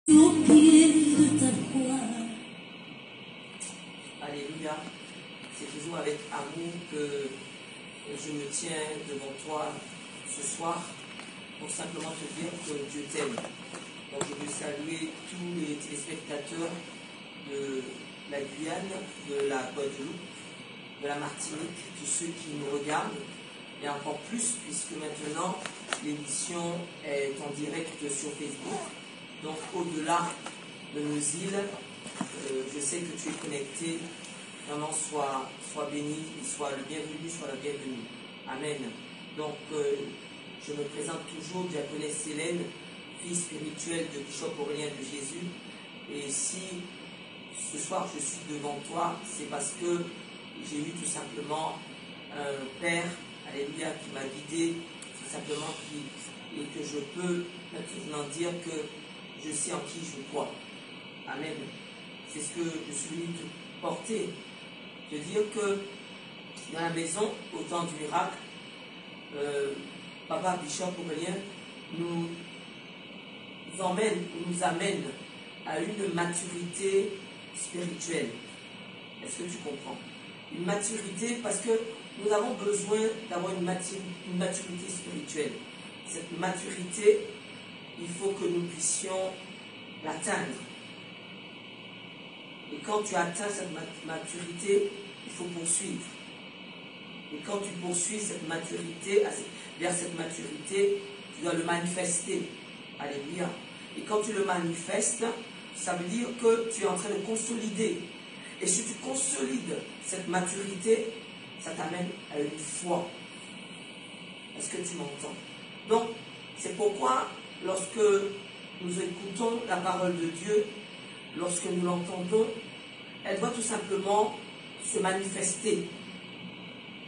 au pied de ta croix. Alléluia. C'est toujours avec amour que je me tiens devant toi ce soir pour simplement te dire que Dieu t'aime. Donc je veux saluer tous les téléspectateurs de la Guyane, de la Guadeloupe, de la Martinique, tous ceux qui nous regardent, et encore plus puisque maintenant l'émission est en direct sur Facebook. Donc au-delà de nos îles, je sais que tu es connecté. Vraiment, sois béni, sois le bienvenu, sois la bienvenue. Amen. Donc, je me présente toujours, diaconesse Hélène, fille spirituelle de Bishop Aurélien de Jésus. Et si ce soir je suis devant toi, c'est parce que j'ai eu tout simplement un Père, alléluia, qui m'a guidé, tout simplement, et que je peux maintenant dire que je sais en qui je crois. Amen. C'est ce que je suis venu te porter. De dire que dans la maison, au temps du miracle, Papa Bishop Aurélien nous amène à une maturité spirituelle. Est-ce que tu comprends? Une maturité, parce que nous avons besoin d'avoir une maturité spirituelle. Cette maturité, il faut que nous puissions l'atteindre. Et quand tu atteins cette maturité, il faut poursuivre. Et quand tu poursuis cette maturité, vers cette maturité, tu dois le manifester. Alléluia. Et quand tu le manifestes, ça veut dire que tu es en train de consolider. Et si tu consolides cette maturité, ça t'amène à une foi. Est-ce que tu m'entends? Donc, c'est pourquoi, lorsque nous écoutons la parole de Dieu, lorsque nous l'entendons, elle doit tout simplement se manifester.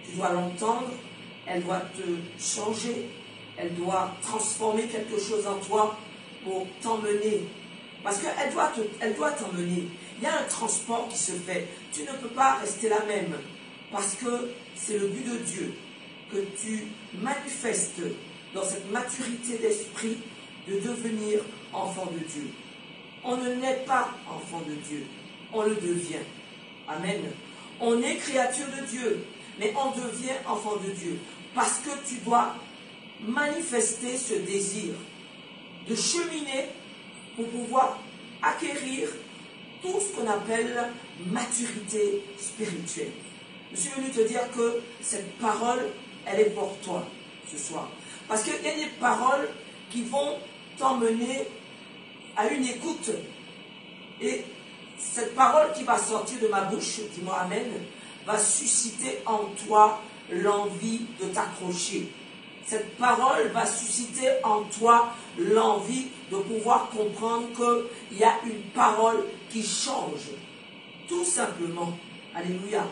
Tu dois l'entendre, elle doit te changer, elle doit transformer quelque chose en toi pour t'emmener. Parce qu'elle doit t'emmener. Il y a un transport qui se fait. Tu ne peux pas rester la même. Parce que c'est le but de Dieu que tu manifestes dans cette maturité d'esprit de devenir enfant de Dieu. On ne naît pas enfant de Dieu, on le devient. Amen. On est créature de Dieu, mais on devient enfant de Dieu. Parce que tu dois manifester ce désir de cheminer pour pouvoir acquérir tout ce qu'on appelle maturité spirituelle. Je suis venu te dire que cette parole, elle est pour toi ce soir. Parce qu'il y a des paroles qui vont t'emmener à une écoute. Et cette parole qui va sortir de ma bouche, dis-moi Amen, va susciter en toi l'envie de t'accrocher. Cette parole va susciter en toi l'envie de pouvoir comprendre qu'il y a une parole qui change. Tout simplement. Alléluia.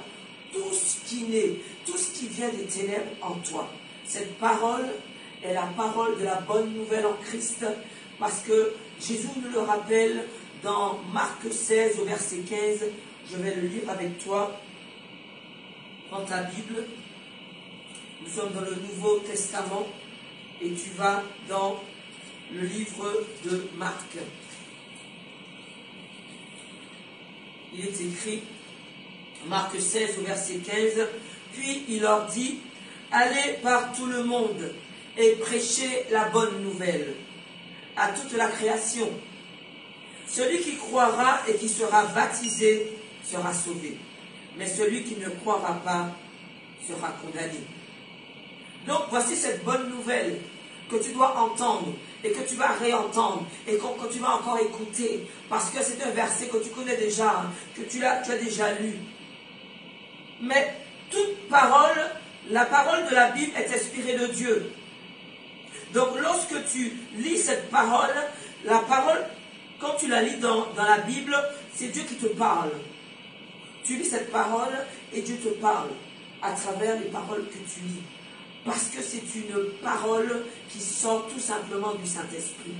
Tout ce qui naît, tout ce qui vient des ténèbres en toi. Cette parole est la parole de la bonne nouvelle en Christ, parce que Jésus nous le rappelle dans Marc 16 au verset 15. Je vais le lire avec toi. Prends ta Bible. Nous sommes dans le Nouveau Testament et tu vas dans le livre de Marc. Il est écrit, Marc 16 au verset 15, puis il leur dit, allez par tout le monde et prêchez la bonne nouvelle à toute la création. Celui qui croira et qui sera baptisé sera sauvé, mais celui qui ne croira pas sera condamné. Donc voici cette bonne nouvelle que tu dois entendre et que tu vas réentendre et que tu vas encore écouter, parce que c'est un verset que tu connais déjà, que tu as déjà lu. Mais toute parole, la parole de la Bible est inspirée de Dieu. Donc lorsque tu lis cette parole, la parole, quand tu la lis dans la Bible, c'est Dieu qui te parle. Tu lis cette parole et Dieu te parle à travers les paroles que tu lis. Parce que c'est une parole qui sort tout simplement du Saint-Esprit.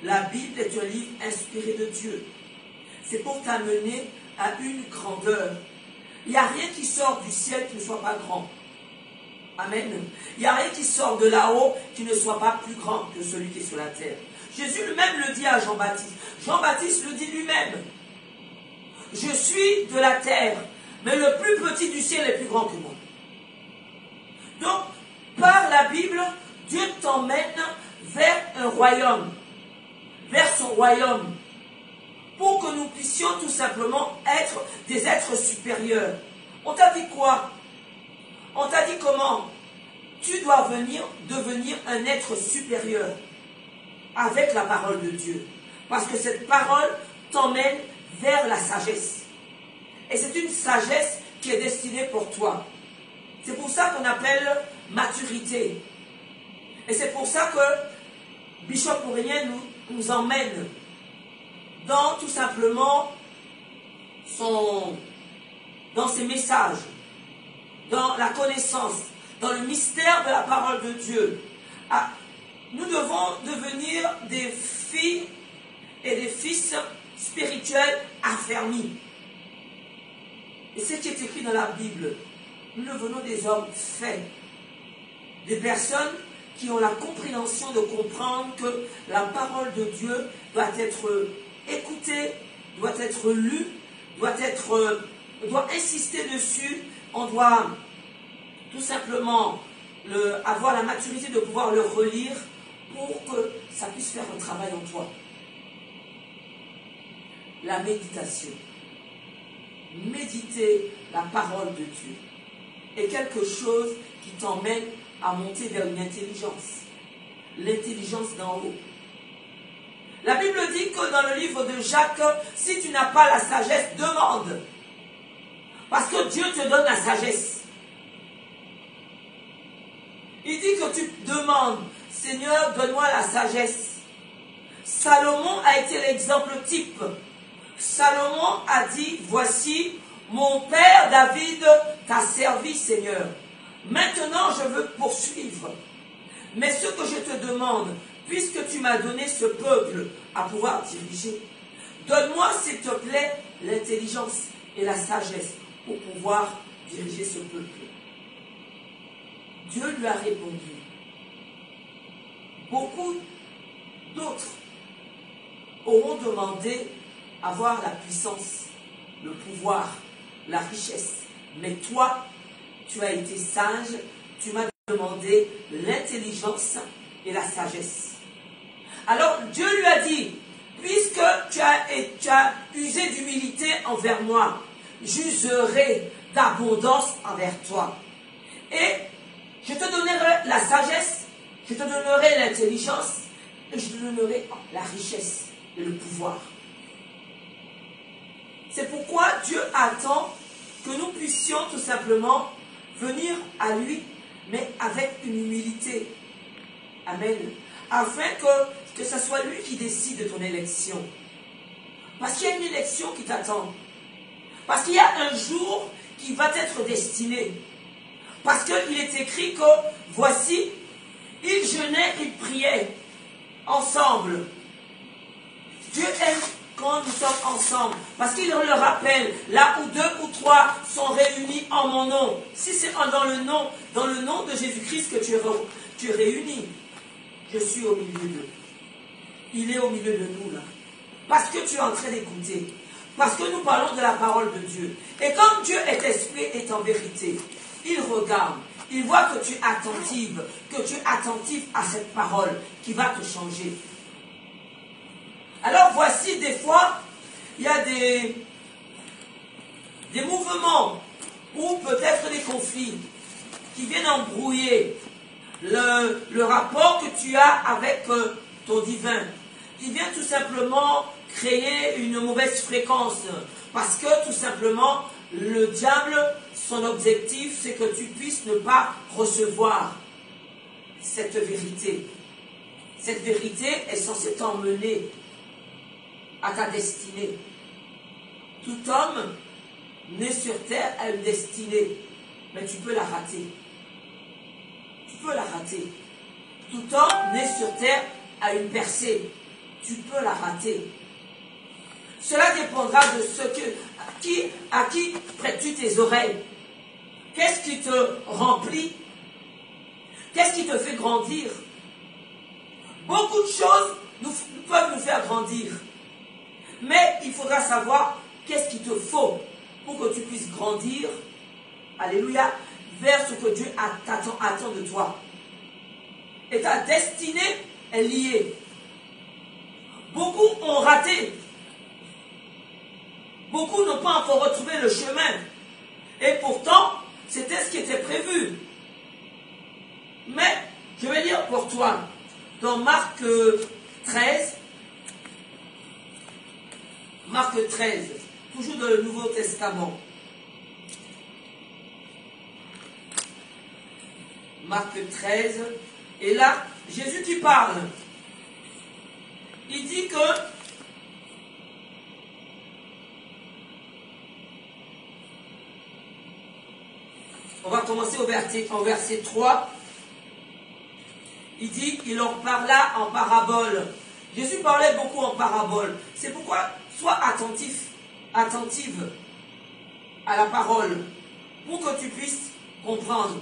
La Bible est un livre inspiré de Dieu. C'est pour t'amener à une grandeur. Il n'y a rien qui sort du ciel qui ne soit pas grand. Amen. Il n'y a rien qui sort de là-haut qui ne soit pas plus grand que celui qui est sur la terre. Jésus lui-même le dit à Jean-Baptiste. Jean-Baptiste le dit lui-même. Je suis de la terre, mais le plus petit du ciel est plus grand que moi. Donc, par la Bible, Dieu t'emmène vers un royaume, vers son royaume, pour que nous puissions tout simplement être des êtres supérieurs. On t'a dit quoi? On t'a dit comment? Tu dois devenir un être supérieur avec la parole de Dieu. Parce que cette parole t'emmène vers la sagesse. Et c'est une sagesse qui est destinée pour toi. C'est pour ça qu'on appelle maturité. Et c'est pour ça que Bishop Mourien nous emmène dans tout simplement dans ses messages, dans la connaissance, dans le mystère de la parole de Dieu. Nous devons devenir des filles et des fils spirituels affermis. Et c'est ce qui est écrit dans la Bible. Nous devenons des hommes faits, des personnes qui ont la compréhension de comprendre que la parole de Dieu doit être écoutée, doit être lue, on doit insister dessus, on doit tout simplement avoir la maturité de pouvoir le relire pour que ça puisse faire un travail en toi. La méditation. Méditer la parole de Dieu est quelque chose qui t'emmène à monter vers une intelligence. L'intelligence d'en haut. La Bible dit que dans le livre de Jacques, si tu n'as pas la sagesse, demande. Parce que Dieu te donne la sagesse. Il dit que tu demandes, Seigneur, donne-moi la sagesse. Salomon a été l'exemple type. Salomon a dit, voici, mon père David t'a servi, Seigneur. Maintenant, je veux poursuivre. Mais ce que je te demande, puisque tu m'as donné ce peuple à pouvoir diriger, donne-moi, s'il te plaît, l'intelligence et la sagesse pour pouvoir diriger ce peuple. Dieu lui a répondu. Beaucoup d'autres auront demandé avoir la puissance, le pouvoir, la richesse. Mais toi, tu as été sage, tu m'as demandé l'intelligence et la sagesse. Alors Dieu lui a dit, puisque tu as usé d'humilité envers moi, j'userai d'abondance envers toi. Et je te donnerai la sagesse, je te donnerai l'intelligence, et je te donnerai la richesse et le pouvoir. C'est pourquoi Dieu attend que nous puissions tout simplement venir à lui, mais avec une humilité. Amen. Afin que ce soit lui qui décide de ton élection. Parce qu'il y a une élection qui t'attend. Parce qu'il y a un jour qui va t'être destiné. Parce qu'il est écrit que, voici, ils jeûnaient, ils priaient ensemble. Dieu aime quand nous sommes ensemble. Parce qu'il le rappelle, là où 2 ou 3 sont réunis en mon nom. Si c'est dans le nom de Jésus-Christ que tu es réunis, je suis au milieu d'eux. Il est au milieu de nous là. Parce que tu es en train d'écouter. Parce que nous parlons de la parole de Dieu. Et comme Dieu est esprit et est en vérité, il regarde, il voit que tu es attentive à cette parole qui va te changer. Alors voici des fois, il y a des mouvements ou peut-être des conflits qui viennent embrouiller le rapport que tu as avec ton divin, qui vient tout simplement créer une mauvaise fréquence, parce que tout simplement le diable, son objectif, c'est que tu puisses ne pas recevoir cette vérité. Cette vérité est censée t'emmener à ta destinée. Tout homme né sur terre a une destinée, mais tu peux la rater. Tu peux la rater. Tout homme né sur terre a une percée. Tu peux la rater. Cela dépendra de à qui prêtes-tu tes oreilles. Qu'est-ce qui te remplit? Qu'est-ce qui te fait grandir? Beaucoup de choses peuvent nous faire grandir. Mais il faudra savoir qu'est-ce qu'il te faut pour que tu puisses grandir, alléluia, vers ce que Dieu attend de toi. Et ta destinée est liée. Beaucoup ont raté. Beaucoup n'ont pas encore retrouvé le chemin. Et pourtant, c'était ce qui était prévu. Mais, je vais lire pour toi, dans Marc 13, toujours dans le Nouveau Testament. Marc 13, et là, Jésus qui parle. Il dit que on va commencer au verset 3. Il dit qu'il en parla en parabole. Jésus parlait beaucoup en parabole. C'est pourquoi sois attentive à la parole pour que tu puisses comprendre.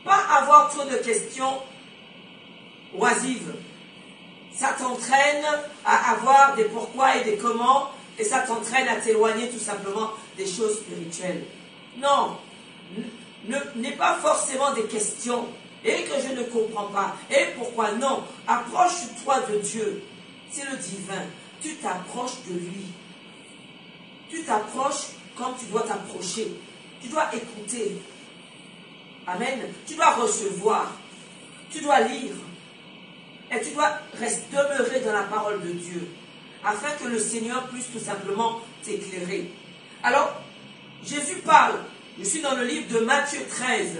Pas avoir trop de questions oisives. Ça t'entraîne à avoir des pourquoi et des comment, et ça t'entraîne à t'éloigner tout simplement des choses spirituelles. Non, n'aie pas forcément des questions, et que je ne comprends pas, et pourquoi non. Approche-toi de Dieu, c'est le divin, tu t'approches de lui. Tu t'approches comme tu dois t'approcher, tu dois écouter. Amen. Tu dois recevoir, tu dois lire, et tu dois demeurer dans la parole de Dieu, afin que le Seigneur puisse tout simplement t'éclairer. Alors, Jésus parle, je suis dans le livre de Matthieu 13,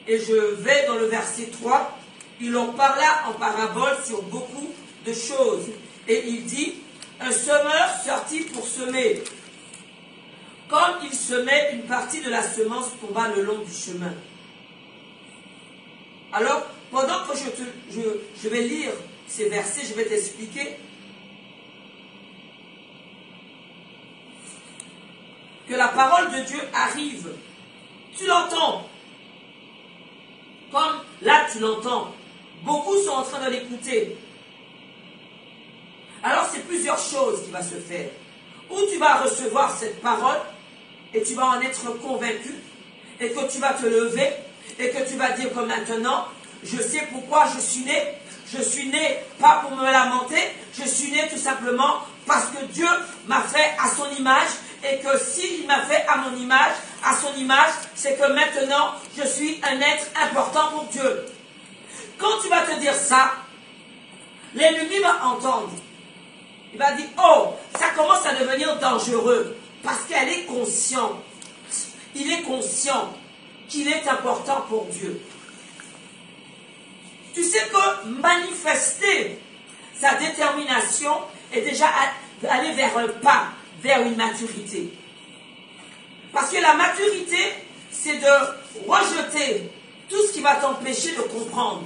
et je vais dans le verset 3, il en parla en parabole sur beaucoup de choses, et il dit, un semeur sortit pour semer. Comme il semait, une partie de la semence tomba le long du chemin. Alors, pendant que je vais lire ces versets, je vais t'expliquer que la parole de Dieu arrive. Tu l'entends. Comme là, tu l'entends. Beaucoup sont en train de l'écouter. Alors, c'est plusieurs choses qui vont se faire. Ou tu vas recevoir cette parole et tu vas en être convaincu et que tu vas te lever et que tu vas dire que maintenant, je sais pourquoi je suis né. Je suis né pas pour me lamenter, je suis né tout simplement parce que Dieu m'a fait à son image et que s'il m'a fait à mon image, à son image, c'est que maintenant, je suis un être important pour Dieu. Quand tu vas te dire ça, l'ennemi va entendre. Il va dire, oh, ça commence à devenir dangereux parce qu'elle est consciente. Il est conscient qu'il est important pour Dieu. Tu sais que manifester sa détermination est déjà aller vers un pas, vers une maturité. Parce que la maturité, c'est de rejeter tout ce qui va t'empêcher de comprendre,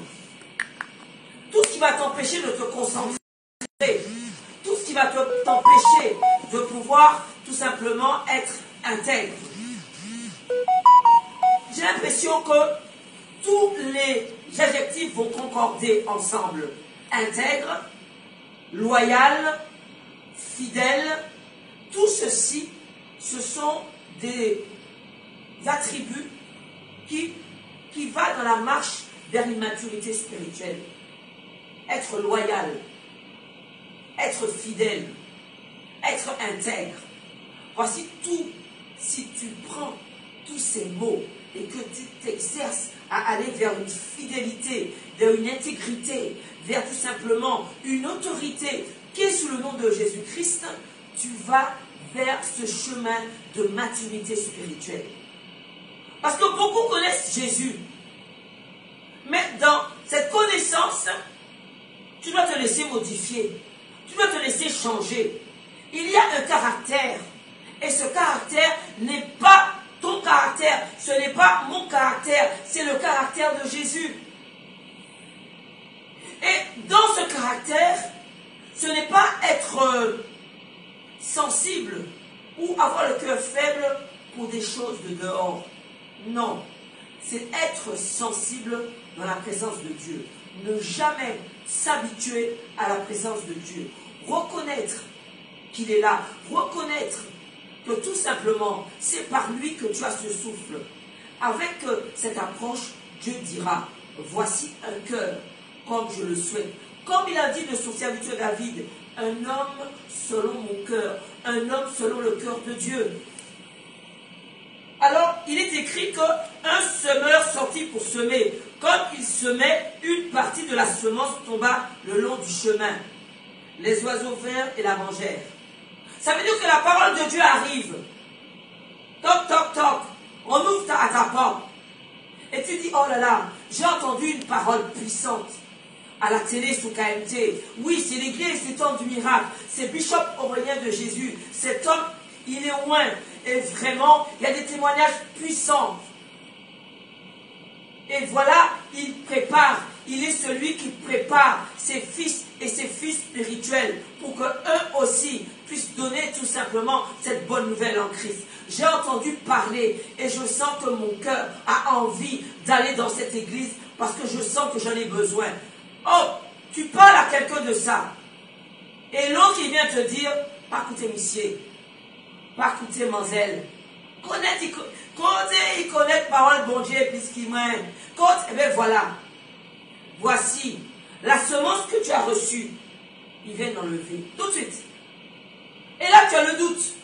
tout ce qui va t'empêcher de te concentrer, tout ce qui va t'empêcher de pouvoir tout simplement être intègre. J'ai l'impression que tous les adjectifs vont concorder ensemble. Intègre, loyal, fidèle, tout ceci, ce sont des attributs qui vont dans la marche vers une maturité spirituelle. Être loyal, être fidèle, être intègre. Voici tout, si tu prends tous ces mots et que tu t'exerces à aller vers une fidélité, vers une intégrité, vers tout simplement une autorité qui est sous le nom de Jésus-Christ, tu vas vers ce chemin de maturité spirituelle. Parce que beaucoup connaissent Jésus. Mais dans cette connaissance, tu dois te laisser modifier. Tu dois te laisser changer. Il y a un caractère. Et ce caractère n'est pas ton caractère. Ce n'est pas mon caractère. C'est le caractère de Jésus. Et dans ce caractère, ce n'est pas être sensible ou avoir le cœur faible pour des choses de dehors. Non. C'est être sensible dans la présence de Dieu. ne jamais s'habituer à la présence de Dieu. Reconnaître qu'il est là. Reconnaître que tout simplement, c'est par lui que tu as ce souffle. Avec cette approche, Dieu dira, voici un cœur comme je le souhaite. Comme il a dit de son serviteur David, un homme selon mon cœur, un homme selon le cœur de Dieu. Alors, il est écrit qu'un semeur sortit pour semer. Comme il semait, une partie de la semence tomba le long du chemin. Les oiseaux vinrent et la mangèrent. Ça veut dire que la parole de Dieu arrive. Toc, toc, toc. On ouvre à ta porte. Et tu dis, oh là là, j'ai entendu une parole puissante à la télé sous KMT. Oui, c'est l'église, cet homme du miracle. C'est Bishop Aurélien de Jésus. Cet homme, il est loin. Et vraiment, il y a des témoignages puissants. Et voilà, il prépare. Il est celui qui prépare ses fils et ses filles spirituels pour qu'eux aussi puissent donner tout simplement cette bonne nouvelle en Christ. J'ai entendu parler et je sens que mon cœur a envie d'aller dans cette église parce que je sens que j'en ai besoin. Oh, tu parles à quelqu'un de ça. Et l'autre, il vient te dire, pas écouter monsieur, pas écouter mademoiselle. Il connaît parole bon Dieu puisqu'il m'aime. Eh bien voilà. Voici la semence que tu as reçue. Il vient d'enlever tout de suite. Et là, tu as le doute.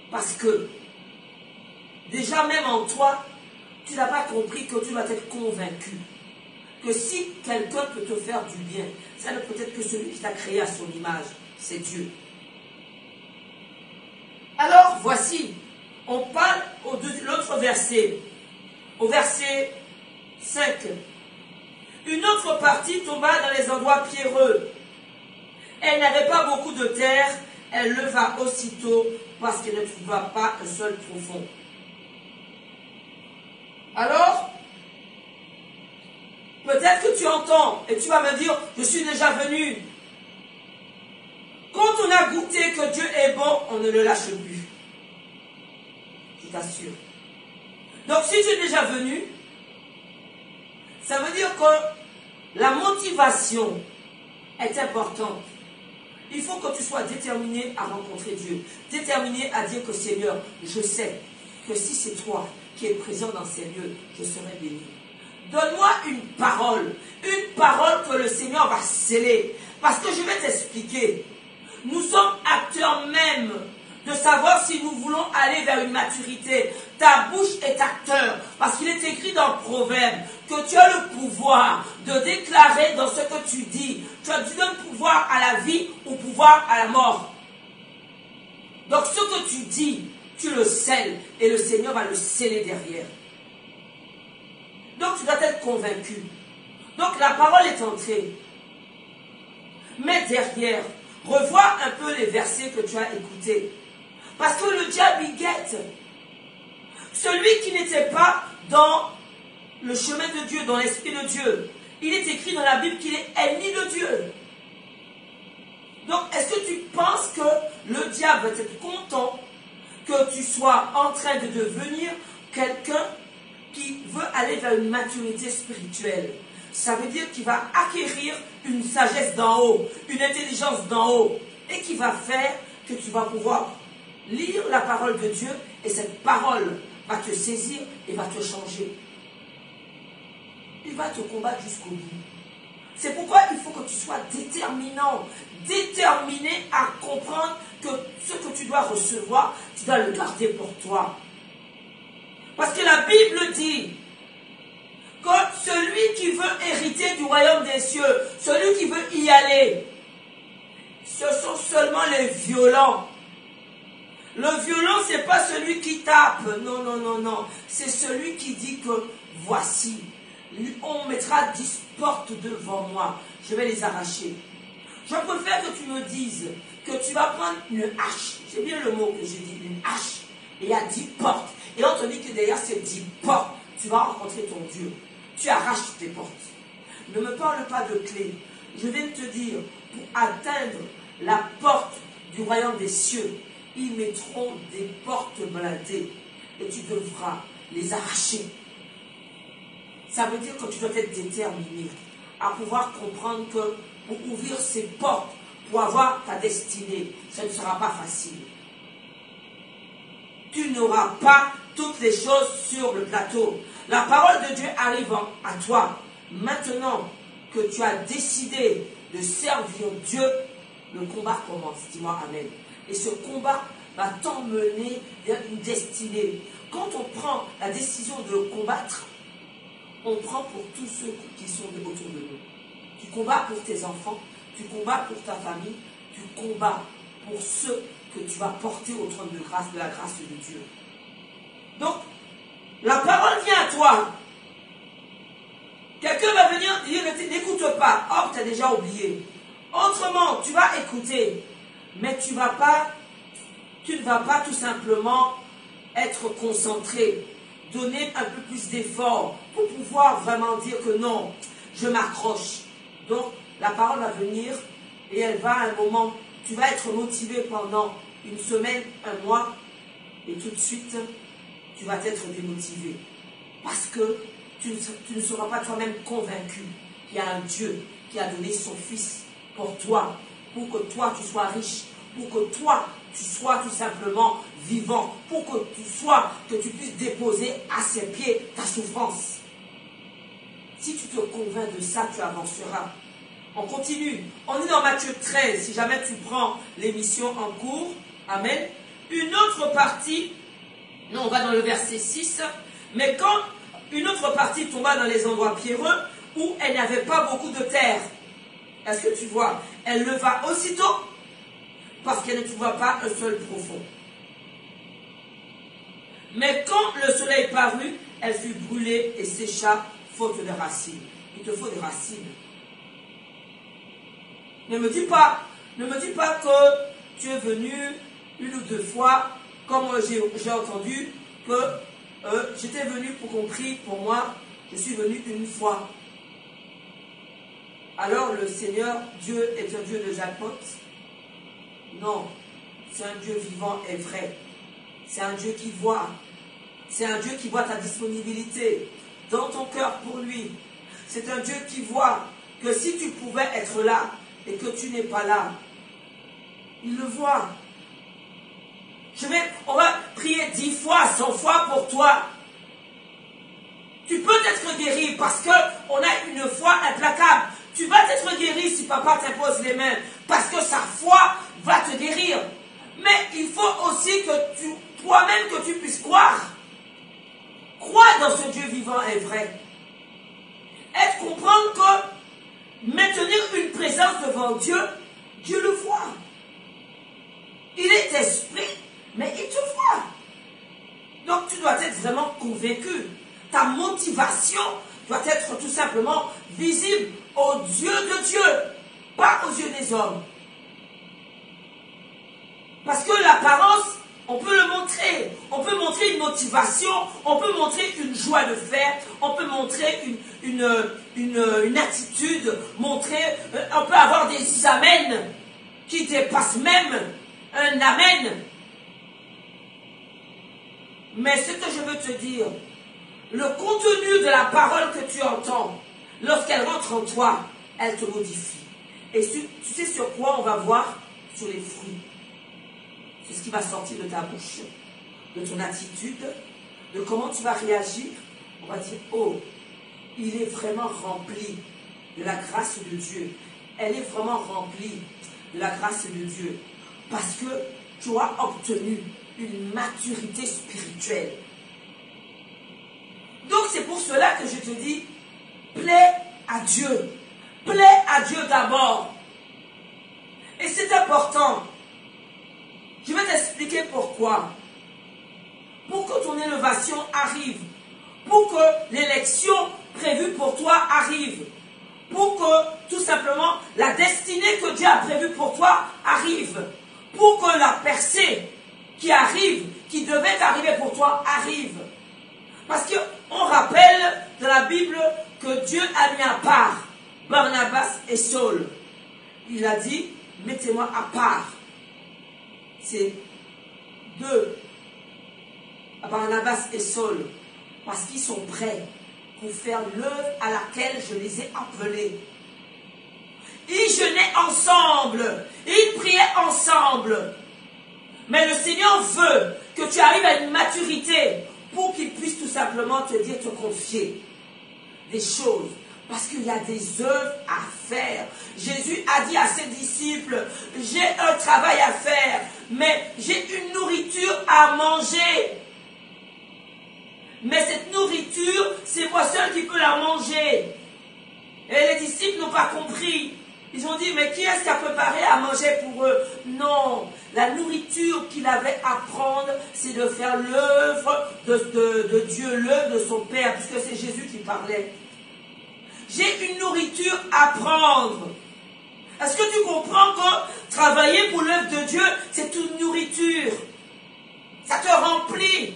Parce que, déjà même en toi, tu n'as pas compris que tu dois être convaincu. Que si quelqu'un peut te faire du bien, ça ne peut être que celui qui t'a créé à son image. C'est Dieu. Alors, voici. On parle de l'autre verset. Au verset 5. Une autre partie tomba dans les endroits pierreux. Elle n'avait pas beaucoup de terre. Elle leva aussitôt parce qu'elle ne trouva pas un sol profond. Alors, peut-être que tu entends et tu vas me dire, je suis déjà venu. Quand on a goûté que Dieu est bon, on ne le lâche plus. Je t'assure. Donc si tu es déjà venu, ça veut dire que la motivation est importante. Il faut que tu sois déterminé à rencontrer Dieu. Déterminé à dire que Seigneur, je sais que si c'est toi qui es présent dans ces lieux, je serai béni. Donne-moi une parole que le Seigneur va sceller. Parce que je vais t'expliquer. Nous sommes acteurs même de savoir si nous voulons aller vers une maturité. Ta bouche est acteur. Parce qu'il est écrit dans le Proverbe que tu as le pouvoir de déclarer dans ce que tu dis. Tu donnes pouvoir à la vie ou pouvoir à la mort. Donc ce que tu dis, tu le scelles et le Seigneur va le sceller derrière. Donc tu dois être convaincu. Donc la parole est entrée. Mais derrière, revois un peu les versets que tu as écoutés. Parce que le diable, il guette. Celui qui n'était pas dans le chemin de Dieu, dans l'esprit de Dieu. Il est écrit dans la Bible qu'il est ennemi de Dieu. Donc, est-ce que tu penses que le diable va être content que tu sois en train de devenir quelqu'un qui veut aller vers une maturité spirituelle? Ça veut dire qu'il va acquérir une sagesse d'en haut, une intelligence d'en haut, et qui va faire que tu vas pouvoir lire la parole de Dieu, et cette parole va te saisir et va te changer. Il va te combattre jusqu'au bout. C'est pourquoi il faut que tu sois déterminant, déterminé à comprendre que ce que tu dois recevoir, tu dois le garder pour toi. Parce que la Bible dit que celui qui veut hériter du royaume des cieux, celui qui veut y aller, ce sont seulement les violents. Le violent, ce n'est pas celui qui tape. Non, non, non, non. C'est celui qui dit que voici, on mettra 10 portes devant moi. Je vais les arracher. Je préfère que tu me dises que tu vas prendre une hache. C'est bien le mot que j'ai dit, une hache. Et il y a 10 portes. Et on te dit que derrière ces 10 portes, tu vas rencontrer ton Dieu. Tu arraches tes portes. Ne me parle pas de clé. Je viens de te dire, pour atteindre la porte du royaume des cieux, ils mettront des portes blindées et tu devras les arracher. Ça veut dire que tu dois être déterminé à pouvoir comprendre que pour ouvrir ces portes, pour avoir ta destinée, ce ne sera pas facile. Tu n'auras pas toutes les choses sur le plateau. La parole de Dieu arrive à toi. Maintenant que tu as décidé de servir Dieu, le combat commence. Dis-moi amen. Et ce combat va t'emmener vers une destinée. Quand on prend la décision de combattre, on prend pour tous ceux qui sont autour de nous. Tu combats pour tes enfants, tu combats pour ta famille, tu combats pour ceux que tu vas porter au trône de grâce, de la grâce de Dieu. Donc, la parole vient à toi. Quelqu'un va venir dire, n'écoute pas. Oh, tu as déjà oublié. Autrement, tu vas écouter, mais tu ne vas pas tout simplement être concentré, donner un peu plus d'effort pour pouvoir vraiment dire que non, je m'accroche. Donc, la parole va venir et elle va à un moment, tu vas être motivé pendant une semaine, un mois, et tout de suite, tu vas être démotivé. Parce que tu ne seras pas toi-même convaincu qu'il y a un Dieu qui a donné son Fils pour toi, pour que toi tu sois riche, pour que toi tu sois tout simplement vivant, pour que tu puisses déposer à ses pieds ta souffrance. Si tu te convaincs de ça, tu avanceras. On continue. On est dans Matthieu 13, si jamais tu prends l'émission en cours. Amen. Une autre partie, non, on va dans le verset 6, mais quand une autre partie tomba dans les endroits pierreux où elle n'avait pas beaucoup de terre, est-ce que tu vois? Elle leva aussitôt parce qu'elle ne trouva pas un sol profond. Mais quand le soleil parut, elle fut brûlée et sécha faute de racines. Il te faut des racines. Ne me dis pas que tu es venu une ou deux fois, comme j'ai entendu que j'étais venu pour qu'on prie pour moi, je suis venu une fois. Alors le Seigneur, Dieu est un Dieu de jackpot? Non, c'est un Dieu vivant et vrai. C'est un Dieu qui voit. C'est un Dieu qui voit ta disponibilité dans ton cœur pour lui. C'est un Dieu qui voit que si tu pouvais être là et que tu n'es pas là, il le voit. On va prier 10 fois, 100 fois pour toi. Tu peux être guéri parce qu'on a une foi implacable. Tu vas être guéri si papa t'impose les mains parce que sa foi va te guérir. Mais il faut aussi que toi-même que tu puisses croire. Croire dans ce Dieu vivant et vrai. Et comprendre que maintenir une présence devant Dieu, Dieu le voit. Il est esprit, mais il te voit. Donc tu dois être vraiment convaincu. Ta motivation doit être tout simplement visible aux yeux de Dieu, pas aux yeux des hommes. Parce que l'apparence, on peut le montrer. On peut montrer une motivation, on peut montrer une joie de faire, on peut montrer une attitude, on peut avoir des amens qui dépassent même un amen. Mais ce que je veux te dire, le contenu de la parole que tu entends, lorsqu'elle rentre en toi, elle te modifie. Et tu sais sur quoi on va voir? Sur les fruits. C'est ce qui va sortir de ta bouche, de ton attitude, de comment tu vas réagir. On va dire, oh, il est vraiment rempli de la grâce de Dieu. Elle est vraiment remplie de la grâce de Dieu. Parce que tu as obtenu une maturité spirituelle. Donc c'est pour cela que je te dis, plaît à Dieu. Plaît à Dieu d'abord. Et c'est important. Je vais t'expliquer pourquoi. Pour que ton élévation arrive. Pour que l'élection prévue pour toi arrive. Pour que tout simplement la destinée que Dieu a prévue pour toi arrive. Pour que la percée qui arrive, qui devait arriver pour toi, arrive. Parce qu'on rappelle dans la Bible que Dieu a mis à part Barnabas et Saul. Il a dit, mettez-moi à part. C'est deux, Barnabas et Saul, parce qu'ils sont prêts pour faire l'œuvre à laquelle je les ai appelés. Ils jeûnaient ensemble. Ils priaient ensemble. Mais le Seigneur veut que tu arrives à une maturité pour qu'il puisse tout simplement te dire, te confier des choses. Parce qu'il y a des œuvres à faire. Jésus a dit à ses disciples, j'ai un travail à faire, mais j'ai une nourriture à manger. Mais cette nourriture, c'est moi seul qui peux la manger. Et les disciples n'ont pas compris. Ils ont dit, mais qui est-ce qui a préparé à manger pour eux? Non, la nourriture qu'il avait à prendre, c'est de faire l'œuvre de Dieu, l'œuvre de son Père, puisque c'est Jésus qui parlait. J'ai une nourriture à prendre. Est-ce que tu comprends que travailler pour l'œuvre de Dieu, c'est une nourriture? Ça te remplit.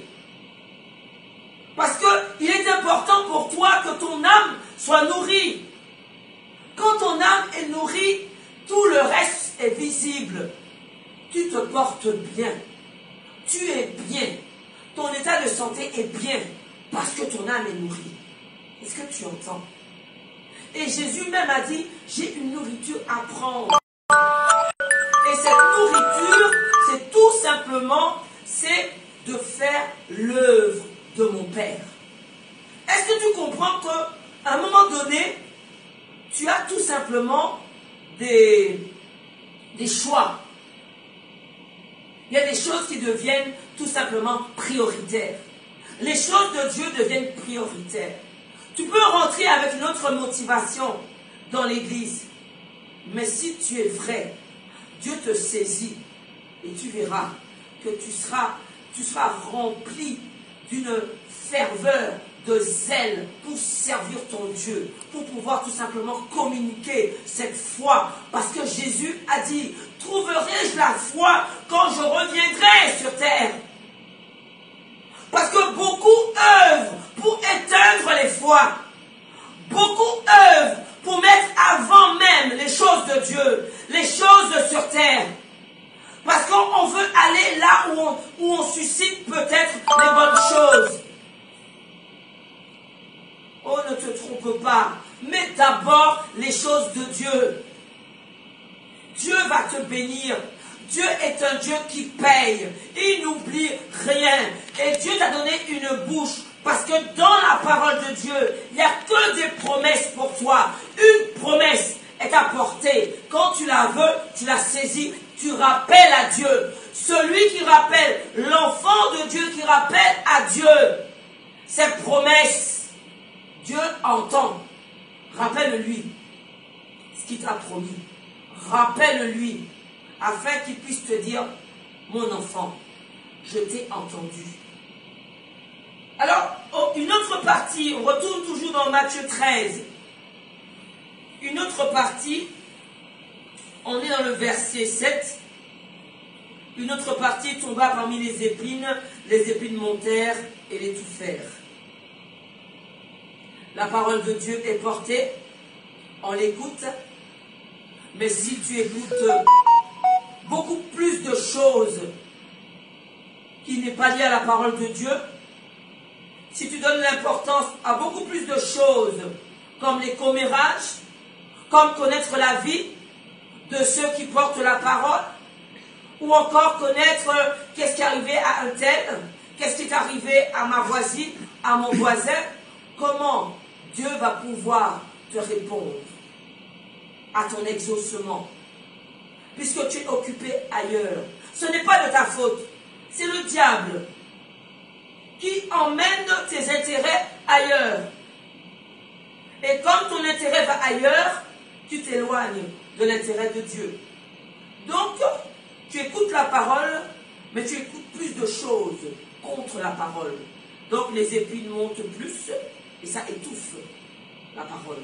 Parce qu'il est important pour toi que ton âme soit nourrie. Quand ton âme est nourrie, tout le reste est visible. Tu te portes bien. Tu es bien. Ton état de santé est bien parce que ton âme est nourrie. Est-ce que tu entends? Et Jésus même a dit, j'ai une nourriture à prendre. Et cette nourriture, c'est tout simplement, c'est de faire l'œuvre de mon Père. Est-ce que tu comprends qu'à un moment donné, tu as tout simplement des choix. Il y a des choses qui deviennent tout simplement prioritaires. Les choses de Dieu deviennent prioritaires. Tu peux rentrer avec une autre motivation dans l'église. Mais si tu es vrai, Dieu te saisit et tu verras que tu seras rempli d'une ferveur, de zèle pour servir ton Dieu, pour pouvoir tout simplement communiquer cette foi. Parce que Jésus a dit, trouverai-je la foi quand je reviendrai sur terre? Parce que beaucoup œuvrent pour éteindre les foi. Beaucoup œuvrent pour mettre avant même les choses de Dieu, les choses sur terre. Parce qu'on veut aller là où on suscite peut-être les bonnes choses. Oh, ne te trompe pas. Mets d'abord les choses de Dieu. Dieu va te bénir. Dieu est un Dieu qui paye. Il n'oublie rien. Et Dieu t'a donné une bouche. Parce que dans la parole de Dieu, il n'y a que des promesses pour toi. Une promesse est apportée. Quand tu la veux, tu la saisis. Tu rappelles à Dieu. Celui qui rappelle, l'enfant de Dieu qui rappelle à Dieu ses promesses, Dieu entend. Rappelle-lui ce qu'il t'a promis. Rappelle-lui afin qu'il puisse te dire, mon enfant, je t'ai entendu. Alors, une autre partie, on retourne toujours dans Matthieu 13. Une autre partie, on est dans le verset 7. Une autre partie tomba parmi les épines montèrent et l'étouffèrent. La parole de Dieu est portée, on l'écoute, mais si tu écoutes beaucoup plus de choses qui n'est pas liées à la parole de Dieu, si tu donnes l'importance à beaucoup plus de choses, comme les commérages, comme connaître la vie de ceux qui portent la parole, ou encore connaître qu'est-ce qui est arrivé à un tel, qu'est-ce qui est arrivé à ma voisine, à mon voisin, comment Dieu va pouvoir te répondre à ton exaucement, puisque tu es occupé ailleurs. Ce n'est pas de ta faute, c'est le diable qui emmène tes intérêts ailleurs. Et quand ton intérêt va ailleurs, tu t'éloignes de l'intérêt de Dieu. Donc, tu écoutes la parole, mais tu écoutes plus de choses contre la parole. Donc, les épines montent plus et ça étouffe la parole.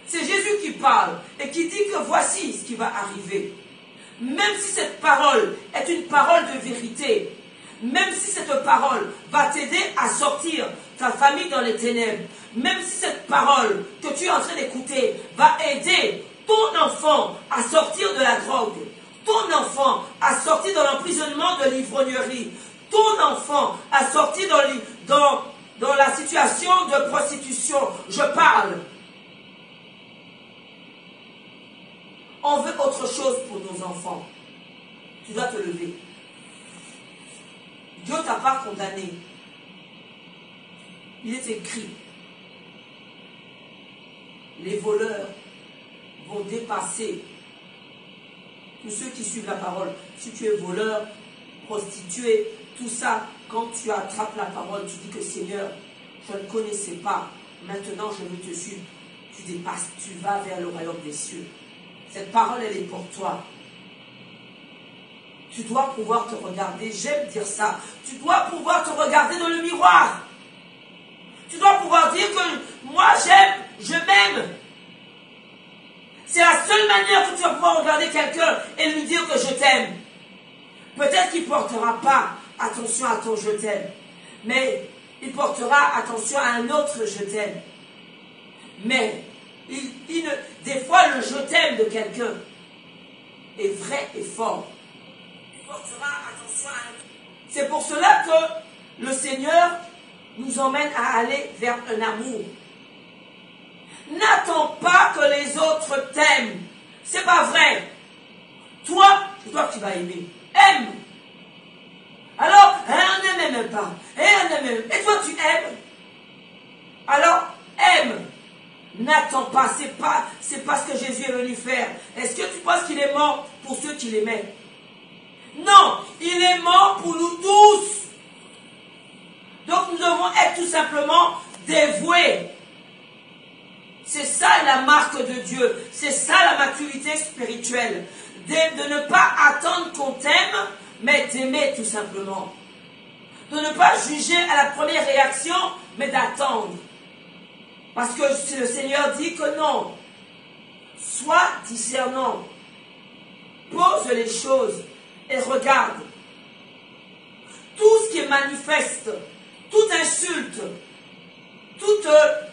C'est Jésus qui parle et qui dit que voici ce qui va arriver. Même si cette parole est une parole de vérité, même si cette parole va t'aider à sortir ta famille dans les ténèbres, même si cette parole que tu es en train d'écouter va aider ton enfant à sortir de la drogue, ton enfant à sortir de l'emprisonnement de l'ivrognerie, ton enfant à sortir dans la situation de prostitution, je parle. On veut autre chose pour nos enfants. Tu dois te lever. Dieu ne t'a pas condamné. Il est écrit. Les voleurs vont dépasser tous ceux qui suivent la parole. Si tu es voleur, prostituée, tout ça, quand tu attrapes la parole, tu dis que Seigneur, je ne connaissais pas. Maintenant, je veux te suivre. Tu dépasses, tu vas vers le royaume des cieux. Cette parole, elle est pour toi. Tu dois pouvoir te regarder, j'aime dire ça. Tu dois pouvoir te regarder dans le miroir. Tu dois pouvoir dire que moi j'aime, je m'aime. C'est la seule manière que tu vas pouvoir regarder quelqu'un et lui dire que je t'aime. Peut-être qu'il ne portera pas attention à ton je t'aime, mais il portera attention à un autre je t'aime. Mais des fois le je t'aime de quelqu'un est vrai et fort. Il portera attention à un autre. C'est pour cela que le Seigneur nous emmène à aller vers un amour. N'attends pas que les autres t'aiment. C'est pas vrai. Toi, c'est toi que tu vas aimer. Aime. Alors, on n'aime même pas. Et toi, tu aimes. Alors, aime. N'attends pas. C'est pas ce que Jésus est venu faire. Est-ce que tu penses qu'il est mort pour ceux qui l'aimaient? Non, il est mort pour nous tous. Donc nous devons être tout simplement dévoués. C'est ça la marque de Dieu. C'est ça la maturité spirituelle. De ne pas attendre qu'on t'aime, mais d'aimer tout simplement. De ne pas juger à la première réaction, mais d'attendre. Parce que le Seigneur dit que non. Sois discernant. Pose les choses et regarde. Tout ce qui est manifeste, toute insulte, toute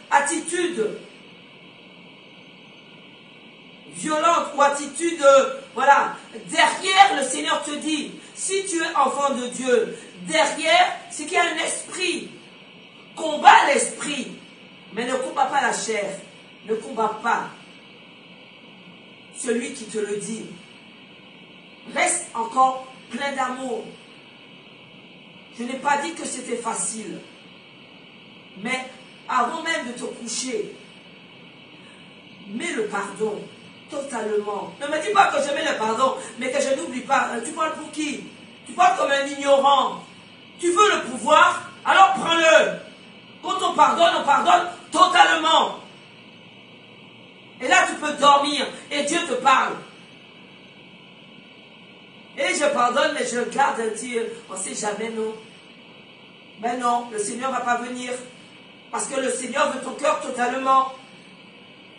attitude violente ou attitude, voilà, derrière le Seigneur te dit, si tu es enfant de Dieu, derrière, c'est qu'il y a un esprit. Combat l'esprit, mais ne combat pas la chair, ne combat pas celui qui te le dit. Reste encore plein d'amour. Je n'ai pas dit que c'était facile, mais avant même de te coucher, mets le pardon totalement. Ne me dis pas que je mets le pardon, mais que je n'oublie pas. Tu parles pour qui? Tu parles comme un ignorant. Tu veux le pouvoir, alors prends-le. Quand on pardonne totalement. Et là, tu peux dormir et Dieu te parle. Et je pardonne, mais je garde un petit... On ne sait jamais, non. Mais non, le Seigneur ne va pas venir. Parce que le Seigneur veut ton cœur totalement.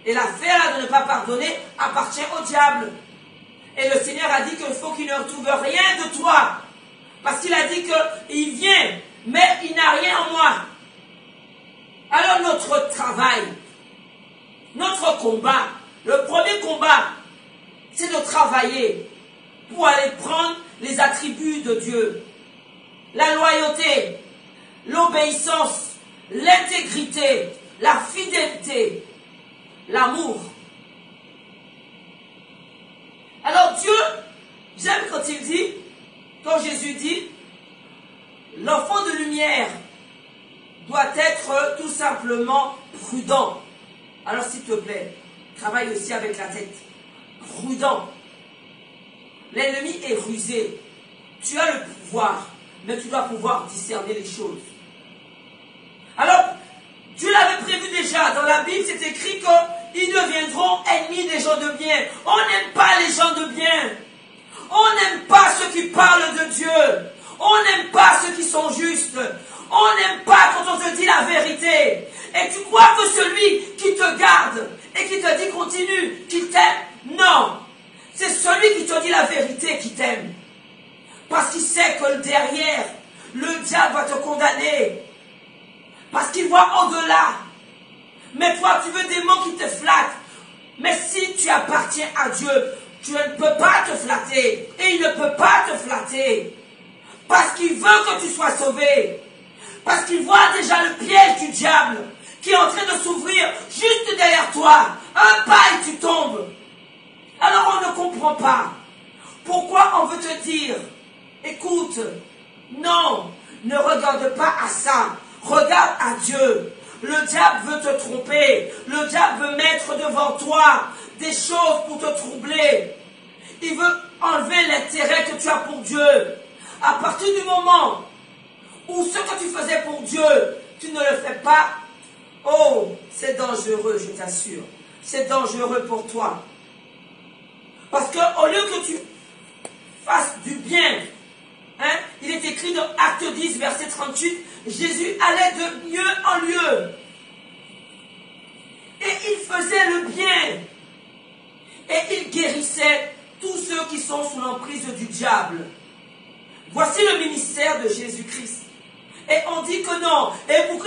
Et l'affaire de ne pas pardonner appartient au diable. Et le Seigneur a dit qu'il faut qu'il ne retrouve rien de toi. Parce qu'il a dit qu'il vient, mais il n'a rien en moi. Alors notre travail, notre combat, le premier combat, c'est de travailler pour aller prendre les attributs de Dieu. La loyauté, l'obéissance, l'intégrité, la fidélité, l'amour. Alors Dieu, j'aime quand il dit, quand Jésus dit, l'enfant de lumière doit être tout simplement prudent. Alors s'il te plaît, travaille aussi avec la tête. Prudent. L'ennemi est rusé. Tu as le pouvoir, mais tu dois pouvoir discerner les choses. Alors, Dieu l'avait prévu déjà. Dans la Bible, c'est écrit qu'ils deviendront ennemis des gens de bien. On n'aime pas les gens de bien. On n'aime pas ceux qui parlent de Dieu. On n'aime pas ceux qui sont justes. On n'aime pas quand on te dit la vérité. Et tu crois que celui qui te garde et qui te dit continue, qu'il t'aime? Non. C'est celui qui te dit la vérité qui t'aime. Parce qu'il sait que derrière, le diable va te condamner. Parce qu'il voit au-delà. Mais toi, tu veux des mots qui te flattent. Mais si tu appartiens à Dieu, tu ne peux pas te flatter. Et il ne peut pas te flatter. Parce qu'il veut que tu sois sauvé. Parce qu'il voit déjà le piège du diable qui est en train de s'ouvrir juste derrière toi. Un pas et tu tombes. Alors on ne comprend pas. Pourquoi on veut te dire, écoute, non, ne regarde pas à ça, regarde à Dieu. Le diable veut te tromper, le diable veut mettre devant toi des choses pour te troubler. Il veut enlever l'intérêt que tu as pour Dieu. À partir du moment où ce que tu faisais pour Dieu, tu ne le fais pas, oh, c'est dangereux, je t'assure. C'est dangereux pour toi. Parce qu'au lieu que tu fasses du bien, hein, il est écrit dans Acte 10, verset 38, Jésus allait de lieu en lieu. Et il faisait le bien. Et il guérissait tous ceux qui sont sous l'emprise du diable. Voici le ministère de Jésus-Christ. Et on dit que non. Et pour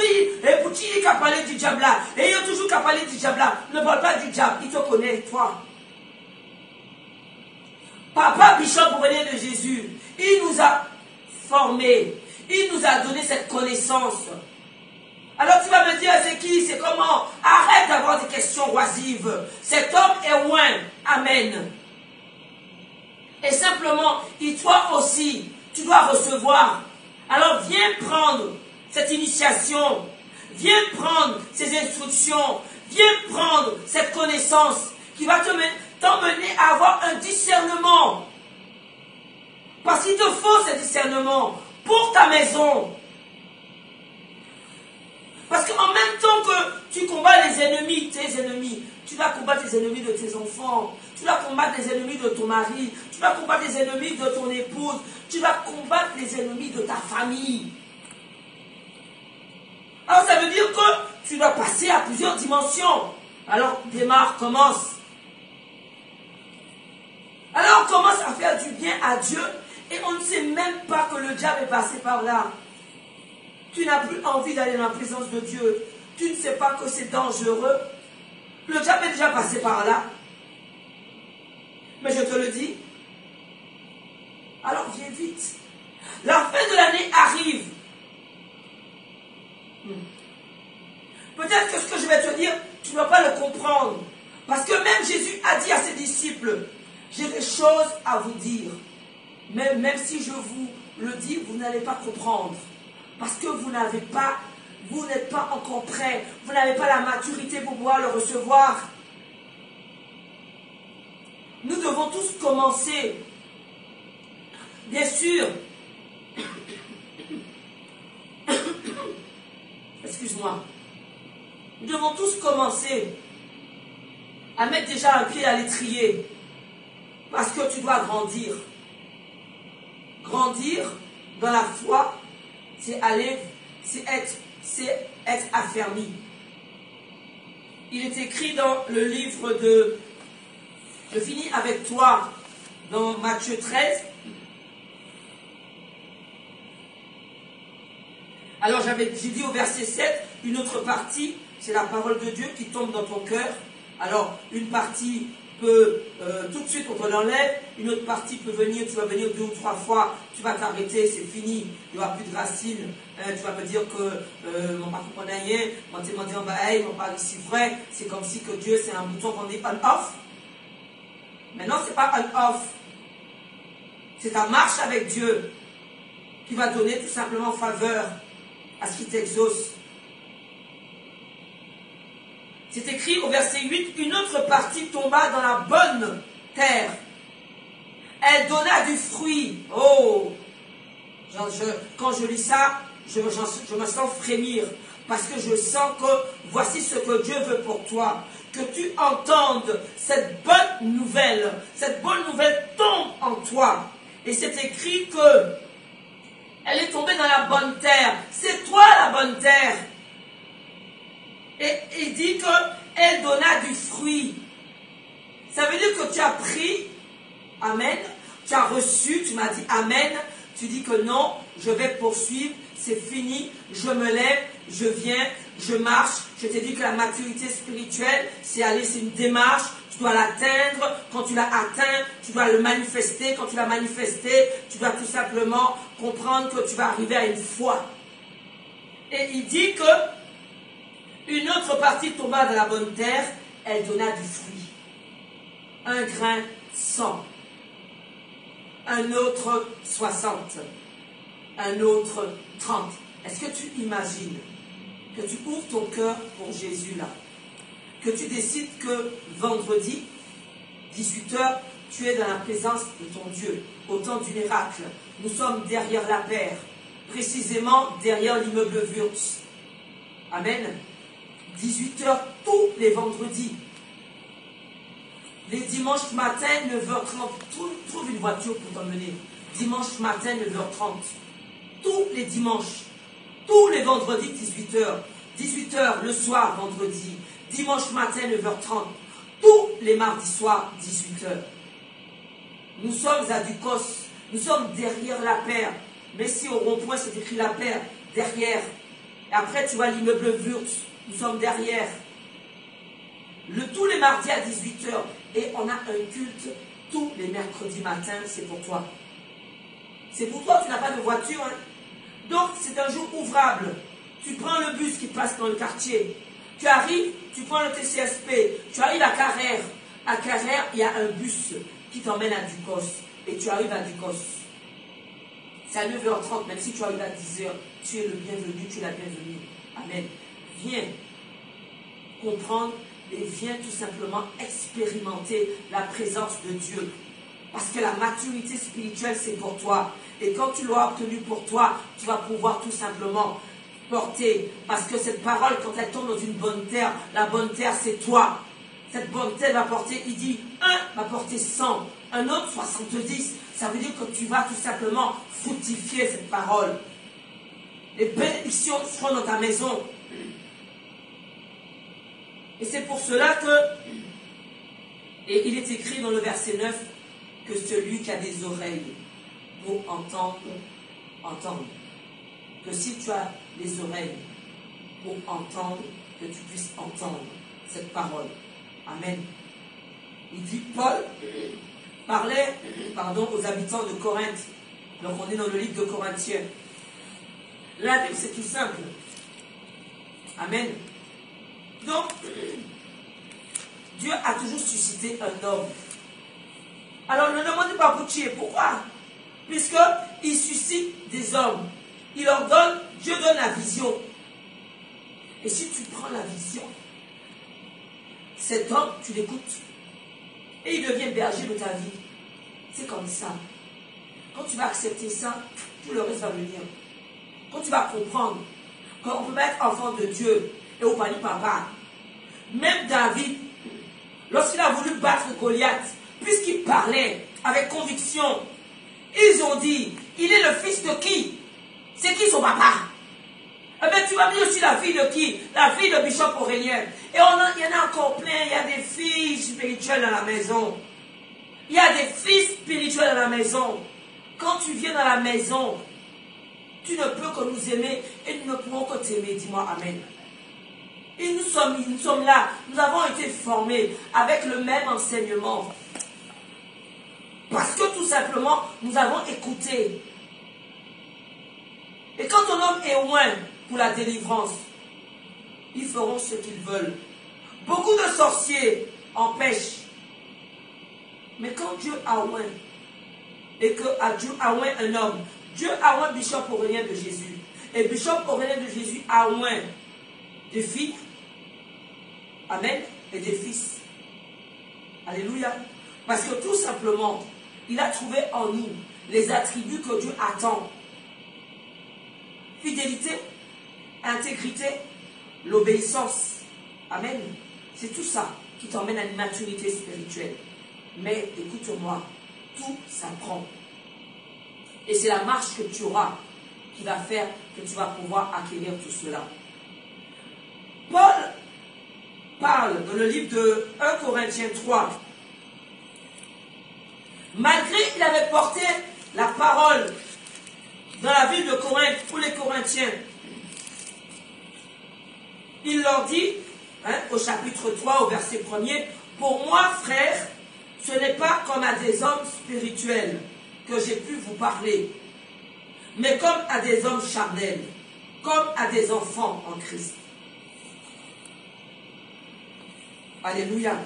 qui il a parlé du diable là? Et il a toujours qu'à parler du diable là. Ne parle pas du diable. Il te connaît, toi. Papa Bishop venait de Jésus. Il nous a formés. Il nous a donné cette connaissance. Alors tu vas me dire, c'est qui? C'est comment? Arrête d'avoir des questions oisives. Cet homme est loin. Amen. Et simplement, toi aussi, tu dois recevoir. Alors viens prendre cette initiation. Viens prendre ces instructions. Viens prendre cette connaissance qui va t'emmener à avoir un discernement. Parce qu'il te faut ce discernement pour ta maison. Parce qu'en même temps que tu combats les ennemis, tes ennemis, tu vas combattre les ennemis de tes enfants, tu vas combattre les ennemis de ton mari, tu vas combattre les ennemis de ton épouse, tu vas combattre les ennemis de ta famille. Alors ça veut dire que tu dois passer à plusieurs dimensions. Alors démarre, commence. Alors on commence à faire du bien à Dieu et on ne sait même pas que le diable est passé par là. Tu n'as plus envie d'aller dans la présence de Dieu. Tu ne sais pas que c'est dangereux. Le diable est déjà passé par là. Mais je te le dis. Alors viens vite. La fin de l'année arrive. Peut-être que ce que je vais te dire, tu ne vas pas le comprendre. Parce que même Jésus a dit à ses disciples, j'ai des choses à vous dire. Mais même si je vous le dis, vous n'allez pas comprendre. Parce que vous n'êtes pas encore prêt. Vous n'avez pas la maturité pour pouvoir le recevoir. Nous devons tous commencer. Bien sûr. Excuse-moi. Nous devons tous commencer à mettre déjà un pied à l'étrier. Parce que tu dois grandir. Grandir dans la foi, c'est être affermi. Il est écrit dans le livre de... Je finis avec toi dans Matthieu 13. Alors j'ai dit au verset 7, une autre partie, c'est la parole de Dieu qui tombe dans ton cœur. Alors une partie peut, tout de suite on te l'enlève, une autre partie peut venir, tu vas venir 2 ou 3 fois, tu vas t'arrêter, c'est fini, il n'y aura plus de racines, tu vas me dire que mon pas comprendre rien, mon te dit en bas, mon pas ici vrai, c'est comme si que Dieu c'est un bouton qu'on dit on-off. Mais non, c'est pas on-off, c'est ta marche avec Dieu qui va donner tout simplement faveur à ce qui t'exauce. C'est écrit au verset 8, une autre partie tomba dans la bonne terre. Elle donna du fruit. Oh, quand je lis ça, je me sens frémir. Parce que je sens que voici ce que Dieu veut pour toi. Que tu entendes cette bonne nouvelle. Cette bonne nouvelle tombe en toi. Et c'est écrit que elle est tombée dans la bonne terre. C'est toi la bonne terre. Et il dit qu'elle donna du fruit. Ça veut dire que tu as pris, amen, tu as reçu, tu m'as dit amen, tu dis que non, je vais poursuivre, c'est fini, je me lève, je viens, je marche. Je t'ai dit que la maturité spirituelle, c'est une démarche, tu dois l'atteindre. Quand tu l'as atteint, tu dois le manifester. Quand tu l'as manifesté, tu dois tout simplement comprendre que tu vas arriver à une foi. Et il dit que une autre partie tomba dans la bonne terre, elle donna du fruit. un grain 100, un autre 60, un autre 30. Est-ce que tu imagines que tu ouvres ton cœur pour Jésus là, que tu décides que vendredi, 18 h, tu es dans la présence de ton Dieu, au temps du miracle. Nous sommes derrière la paire, précisément derrière l'immeuble Wurtz. Amen. 18 h tous les vendredis. Les dimanches matin, 9h30, trouve une voiture pour t'emmener. Dimanche matin, 9h30. Tous les dimanches. Tous les vendredis, 18 h. 18 h le soir, vendredi. Dimanche matin, 9h30. Tous les mardis soirs, 18 h. Nous sommes à Ducos. Nous sommes derrière la paire. Mais si au rond-point, c'est écrit la paire, derrière. Et après, tu vois l'immeuble Wurtz. Nous sommes derrière. Tous les mardis à 18 h. Et on a un culte tous les mercredis matins. C'est pour toi. C'est pour toi, tu n'as pas de voiture. Hein? Donc, c'est un jour ouvrable. Tu prends le bus qui passe dans le quartier. Tu arrives, tu prends le TCSP. Tu arrives à Carrère. À Carrère, il y a un bus qui t'emmène à Ducos. Et tu arrives à Ducos. C'est à 9h30, même si tu arrives à 10 h. Tu es le bienvenu, tu es la bienvenue. Amen. Viens comprendre et viens tout simplement expérimenter la présence de Dieu. Parce que la maturité spirituelle, c'est pour toi. Et quand tu l'auras obtenue pour toi, tu vas pouvoir tout simplement porter. Parce que cette parole, quand elle tombe dans une bonne terre, la bonne terre, c'est toi. Cette bonne terre va porter, il dit, un va porter 100, un autre 70. Ça veut dire que tu vas tout simplement fructifier cette parole. Les bénédictions seront dans ta maison. Et c'est pour cela que, et il est écrit dans le verset 9, que celui qui a des oreilles pour entendre, entende. Que si tu as des oreilles pour entendre, que tu puisses entendre cette parole. Amen. Il dit, Paul parlait aux habitants de Corinthe. Donc on est dans le livre de Corinthiens. La Bible, c'est tout simple. Amen. Donc, Dieu a toujours suscité un homme. Alors ne demandez pas Boutier, pourquoi? Puisqu'il suscite des hommes. Il leur donne, Dieu donne la vision. Et si tu prends la vision, cet homme, tu l'écoutes. Et il devient berger de ta vie. C'est comme ça. Quand tu vas accepter ça, tout le reste va venir. Quand tu vas comprendre qu'on peut être enfant de Dieu et au panier papa. Même David, lorsqu'il a voulu battre Goliath, puisqu'il parlait avec conviction, ils ont dit, il est le fils de qui? C'est qui son papa? Eh bien, tu vas dire aussi la fille de qui? La fille de Bishop Aurélien. Et il y en a encore plein, il y a des filles spirituelles dans la maison. Il y a des fils spirituels dans la maison. Quand tu viens dans la maison, tu ne peux que nous aimer et nous ne pouvons que t'aimer. Dis-moi Amen. Et nous sommes là. Nous avons été formés avec le même enseignement. Parce que tout simplement, nous avons écouté. Et quand ton homme est loin pour la délivrance, ils feront ce qu'ils veulent. Beaucoup de sorciers empêchent. Mais quand Dieu a loin, et que Dieu a loin un homme, Dieu a loin Bishop Aurélien de Jésus. Et Bishop Aurélien de Jésus a loin des filles, amen, et des fils. Alléluia. Parce que tout simplement, il a trouvé en nous les attributs que Dieu attend. Fidélité, intégrité, l'obéissance. Amen. C'est tout ça qui t'emmène à une maturité spirituelle. Mais écoute-moi, tout s'apprend. Et c'est la marche que tu auras qui va faire que tu vas pouvoir acquérir tout cela. Paul parle dans le livre de 1 Corinthiens 3. Malgré qu'il avait porté la parole dans la ville de Corinthe pour les Corinthiens, il leur dit, au chapitre 3, au verset 1er, « Pour moi, frères, ce n'est pas comme à des hommes spirituels que j'ai pu vous parler, mais comme à des hommes charnels, comme à des enfants en Christ. » Alléluia.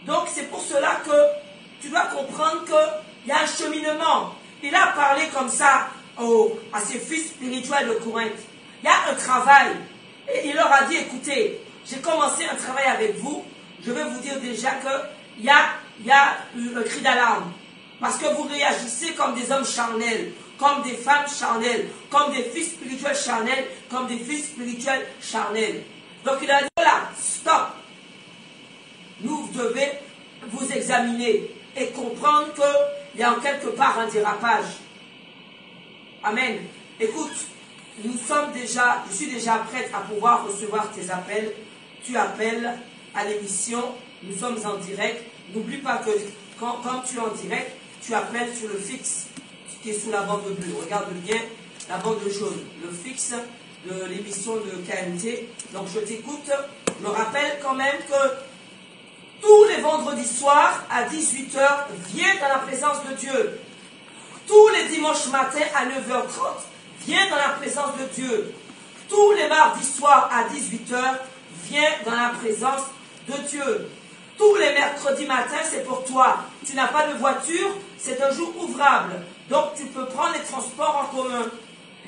Donc c'est pour cela que tu dois comprendre qu'il y a un cheminement. Il a parlé comme ça à ses fils spirituels de Corinthe. Il y a un travail. Et il leur a dit, écoutez, j'ai commencé un travail avec vous. Je vais vous dire déjà qu'il y a le cri d'alarme. Parce que vous réagissez comme des hommes charnels, comme des femmes charnelles, comme des fils spirituels charnels, comme des fils spirituels charnels. Donc il a dit, voilà, stop. Vous devez vous examiner et comprendre qu'il y a en quelque part un dérapage. Amen. Écoute, je suis déjà prête à pouvoir recevoir tes appels. Tu appelles à l'émission, nous sommes en direct. N'oublie pas que quand tu es en direct, tu appelles sur le fixe qui est sous la bande bleue. Regarde bien la bande jaune, le fixe de l'émission de KMT. Donc je t'écoute. Je rappelle quand même que tous les vendredis soirs à 18 h, viens dans la présence de Dieu. Tous les dimanches matins à 9h30, viens dans la présence de Dieu. Tous les mardis soirs à 18 h, viens dans la présence de Dieu. Tous les mercredis matins, c'est pour toi. Tu n'as pas de voiture, c'est un jour ouvrable. Donc tu peux prendre les transports en commun.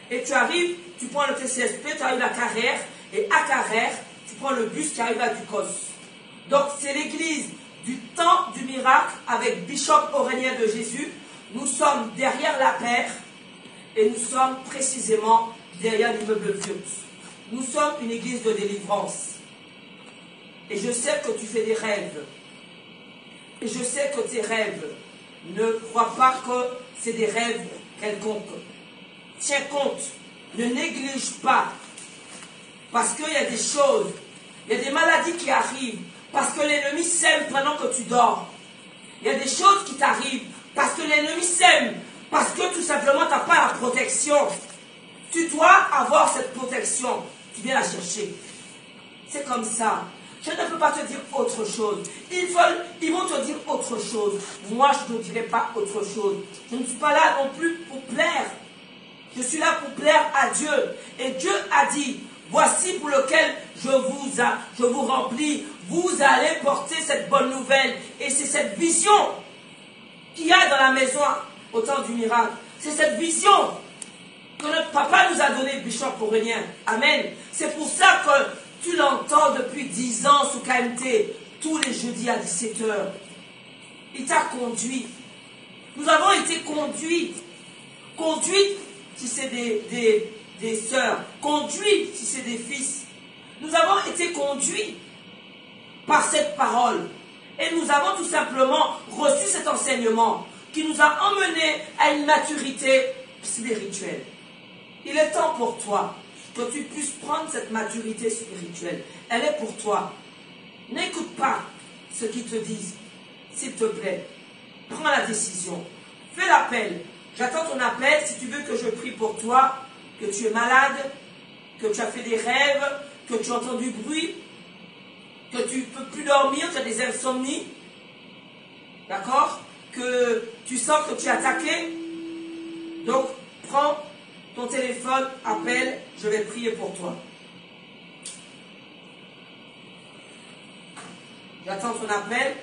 Et tu arrives, tu prends le TCSP, tu arrives à Carrère. Et à Carrère, tu prends le bus qui arrive à Ducos. Donc c'est l'église du temps du miracle avec Bishop Aurélien de Jésus. Nous sommes derrière la paire et nous sommes précisément derrière l'immeuble Fürth. Nous sommes une église de délivrance. Et je sais que tu fais des rêves. Et je sais que tes rêves, ne crois pas que c'est des rêves quelconques. Tiens compte, ne néglige pas. Parce qu'il y a des choses, il y a des maladies qui arrivent. Parce que l'ennemi sème pendant que tu dors. Il y a des choses qui t'arrivent. Parce que l'ennemi sème. Parce que tout simplement, tu n'as pas la protection. Tu dois avoir cette protection. Tu viens la chercher. C'est comme ça. Je ne peux pas te dire autre chose. Ils vont te dire autre chose. Moi, je ne te dirai pas autre chose. Je ne suis pas là non plus pour plaire. Je suis là pour plaire à Dieu. Et Dieu a dit, voici pour lequel je vous remplis. Vous allez porter cette bonne nouvelle. Et c'est cette vision qu'il y a dans la maison au temps du miracle. C'est cette vision que notre papa nous a donnée, Bishop Aurélien. Amen. C'est pour ça que tu l'entends depuis 10 ans sous KMT, tous les jeudis à 17 h. Il t'a conduit. Nous avons été conduits. Conduits si c'est des sœurs. Conduits si c'est des fils. Nous avons été conduits par cette parole. Et nous avons tout simplement reçu cet enseignement qui nous a emmenés à une maturité spirituelle. Il est temps pour toi que tu puisses prendre cette maturité spirituelle. Elle est pour toi. N'écoute pas ce qu'ils te disent. S'il te plaît, prends la décision. Fais l'appel. J'attends ton appel si tu veux que je prie pour toi, que tu es malade, que tu as fait des rêves, que tu entends du bruit, que tu ne peux plus dormir, tu as des insomnies. D'accord? Que tu sens que tu es attaqué. Donc, prends ton téléphone, appelle, je vais prier pour toi. J'attends ton appel.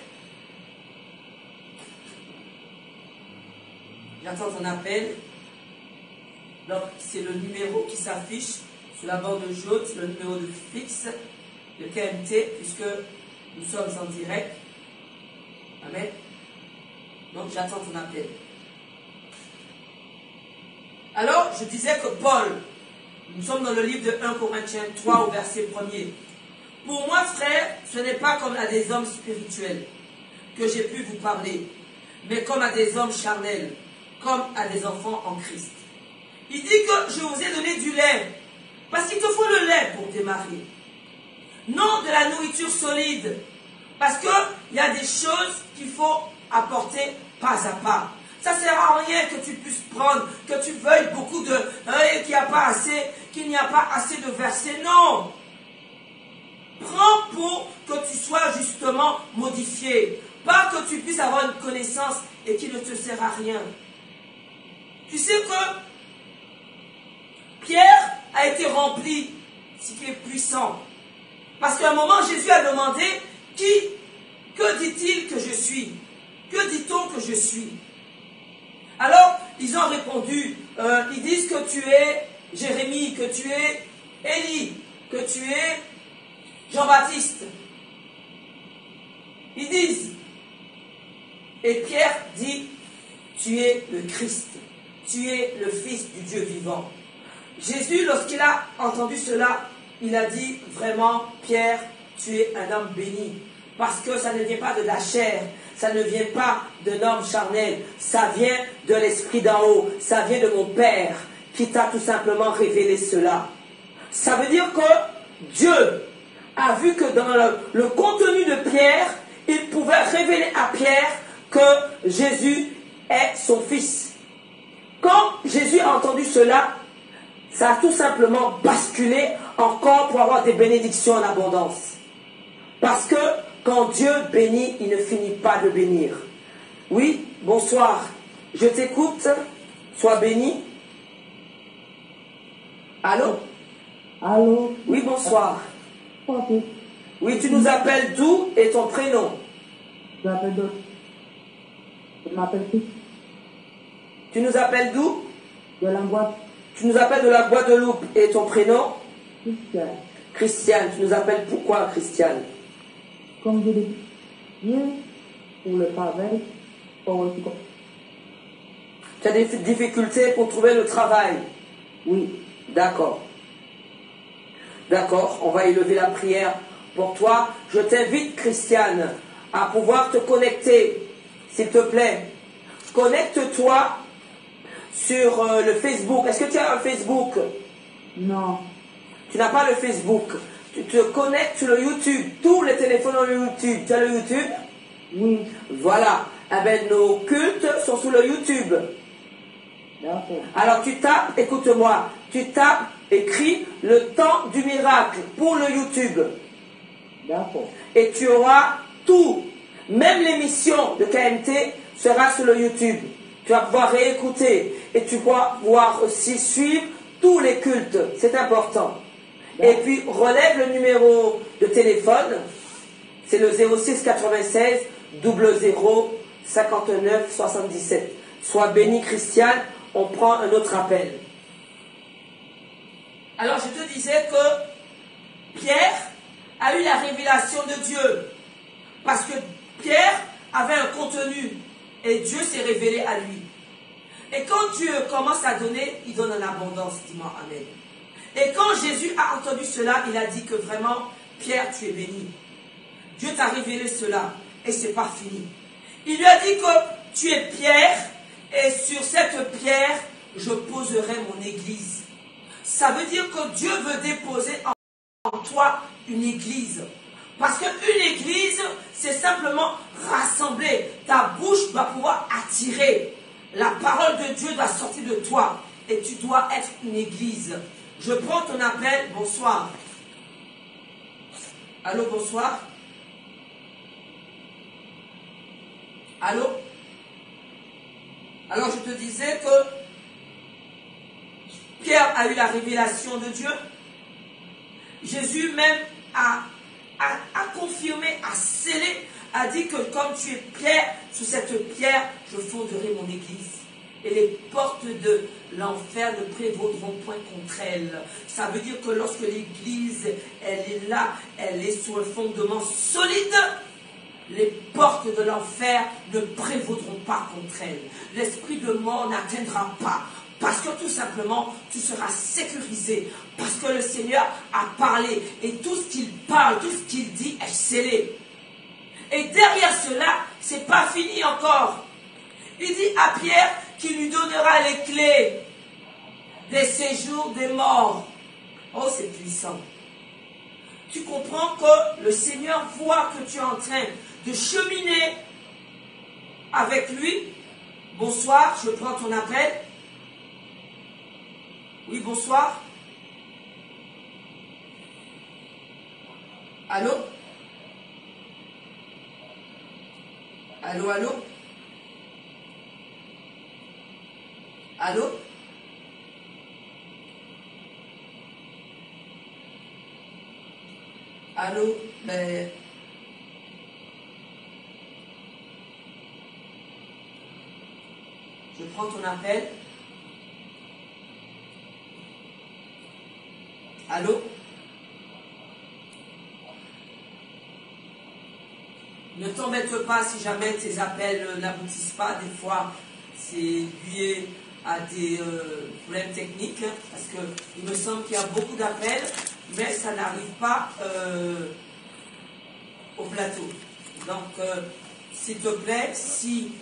J'attends ton appel. Donc, c'est le numéro qui s'affiche sur la bande jaune, c'est le numéro de fixe de KMT, puisque nous sommes en direct. Amen. Donc, j'attends ton appel. Alors, je disais que Paul, nous sommes dans le livre de 1 Corinthiens 3 au verset 1er. Pour moi, frère, ce n'est pas comme à des hommes spirituels que j'ai pu vous parler, mais comme à des hommes charnels, comme à des enfants en Christ. Il dit que je vous ai donné du lait, parce qu'il te faut le lait pour démarrer. Non de la nourriture solide, parce qu'il y a des choses qu'il faut apporter pas à pas. Ça ne sert à rien que tu puisses prendre, que tu veuilles beaucoup de... qu'il n'y a pas assez de versets. Non. Prends pour que tu sois justement modifié. Pas que tu puisses avoir une connaissance et qui ne te sert à rien. Tu sais que Pierre a été rempli, ce qui est puissant. Parce qu'à un moment, Jésus a demandé qui Que dit-il que je suis? Que dit-on que je suis? Alors, ils ont répondu, ils disent que tu es Jérémie, que tu es Élie, que tu es Jean-Baptiste. Ils disent, et Pierre dit, tu es le Christ, tu es le Fils du Dieu vivant. Jésus, lorsqu'il a entendu cela, il a dit, vraiment, Pierre, tu es un homme béni, parce que ça ne vient pas de la chair, ça ne vient pas d'un homme charnel, ça vient de l'Esprit d'en haut, ça vient de mon Père, qui t'a tout simplement révélé cela. Ça veut dire que Dieu a vu que dans le contenu de Pierre, il pouvait révéler à Pierre que Jésus est son fils. Quand Jésus a entendu cela, ça a tout simplement basculé encore pour avoir des bénédictions en abondance. Parce que quand Dieu bénit, il ne finit pas de bénir. Oui, bonsoir. Je t'écoute. Sois béni. Allô? Allô? Oui, bonsoir. Ok. Oui, tu nous appelles d'où et ton prénom? Je m'appelle d'autres. Je m'appelle Chris. Tu nous appelles d'où? De la boîte. Tu nous appelles de la Guadeloupe et ton prénom? Christian. Christiane. Tu nous appelles pourquoi, Christiane? Comme je l'ai dit, pour le travail, pour le Tu as des difficultés pour trouver le travail? Oui. D'accord. D'accord, on va élever la prière pour toi. Je t'invite, Christiane, à pouvoir te connecter, s'il te plaît. Connecte-toi sur le Facebook. Est-ce que tu as un Facebook? Non. Tu n'as pas le Facebook. Tu te connectes sur le YouTube. Tous les téléphones ont le YouTube. Tu as le YouTube? Oui. Voilà. Eh bien, nos cultes sont sur le YouTube. D'accord. Alors tu tapes, écoute-moi, tu tapes, écris le temps du miracle pour le YouTube. D'accord. Et tu auras tout. Même l'émission de KMT sera sur le YouTube. Tu vas pouvoir réécouter et tu pourras pouvoir aussi suivre tous les cultes. C'est important. Et puis relève le numéro de téléphone. C'est le 06 96 00 59 77. Sois béni, Christiane. On prend un autre appel. Alors je te disais que Pierre a eu la révélation de Dieu. Parce que Pierre avait un contenu et Dieu s'est révélé à lui. Et quand Dieu commence à donner, il donne en abondance. Dis-moi Amen. Et quand Jésus a entendu cela, il a dit que vraiment, Pierre, tu es béni. Dieu t'a révélé cela et c'est pas fini. Il lui a dit que tu es Pierre et sur cette pierre, je poserai mon église. Ça veut dire que Dieu veut déposer en toi une église. Parce qu'une église, c'est simplement rassembler. Ta bouche doit pouvoir attirer. La parole de Dieu doit sortir de toi. Et tu dois être une église. Je prends ton appel. Bonsoir. Allô, bonsoir. Allô? Alors je te disais que Pierre a eu la révélation de Dieu. Jésus même a confirmé, a scellé, a dit que comme tu es Pierre, sur cette pierre, je fonderai mon église. Et les portes de l'enfer ne prévaudront point contre elle. Ça veut dire que lorsque l'église, elle est là, elle est sur un fondement solide, les portes de l'enfer ne prévaudront pas contre elle. L'esprit de mort n'atteindra pas. Parce que tout simplement, tu seras sécurisé. Parce que le Seigneur a parlé. Et tout ce qu'il parle, tout ce qu'il dit est scellé. Et derrière cela, c'est pas fini encore. Il dit à Pierre qu'il lui donnera les clés des séjours des morts. Oh, c'est puissant. Tu comprends que le Seigneur voit que tu es en train de cheminer avec lui. Bonsoir, je prends ton appel. Oui, bonsoir. Allô? Allô, allô? Allô? Allô? Ben, Je prends ton appel. Allô? Ne t'embête pas si jamais tes appels n'aboutissent pas. Des fois, c'est lié à des problèmes techniques, hein, parce qu'il me semble qu'il y a beaucoup d'appels, mais ça n'arrive pas au plateau. Donc, s'il te plaît, si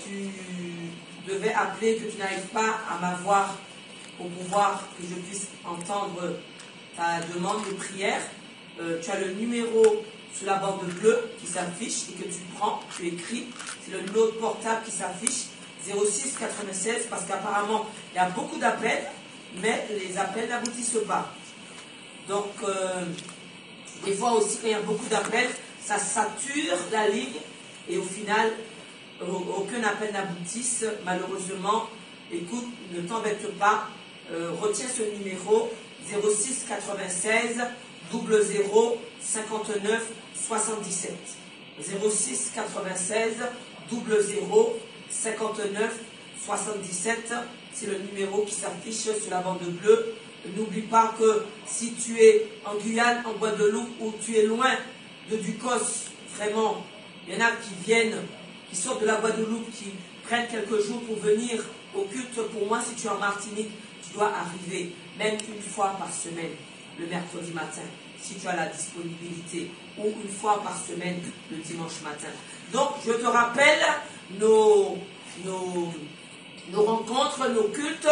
tu devais appeler, que tu n'arrives pas à m'avoir pour pouvoir que je puisse entendre ta demande de prière, tu as le numéro sur la bande bleue qui s'affiche et que tu prends, tu écris, c'est le numéro de portable qui s'affiche, 06 96, parce qu'apparemment il y a beaucoup d'appels, mais les appels n'aboutissent pas. Donc, des fois aussi quand il y a beaucoup d'appels, ça sature la ligne et au final, aucun appel n'aboutisse. Malheureusement, écoute, ne t'embête pas, retiens ce numéro 06 96 00 59 77. 06 96 00 59 77, c'est le numéro qui s'affiche sur la bande bleue. N'oublie pas que si tu es en Guyane, en Guadeloupe, ou tu es loin de Ducos, vraiment, il y en a qui viennent, qui sortent de la Guadeloupe, qui prennent quelques jours pour venir au culte. Pour moi, si tu es en Martinique, tu dois arriver, même une fois par semaine, le mercredi matin, si tu as la disponibilité, ou une fois par semaine, le dimanche matin. Donc, je te rappelle nos rencontres, nos cultes,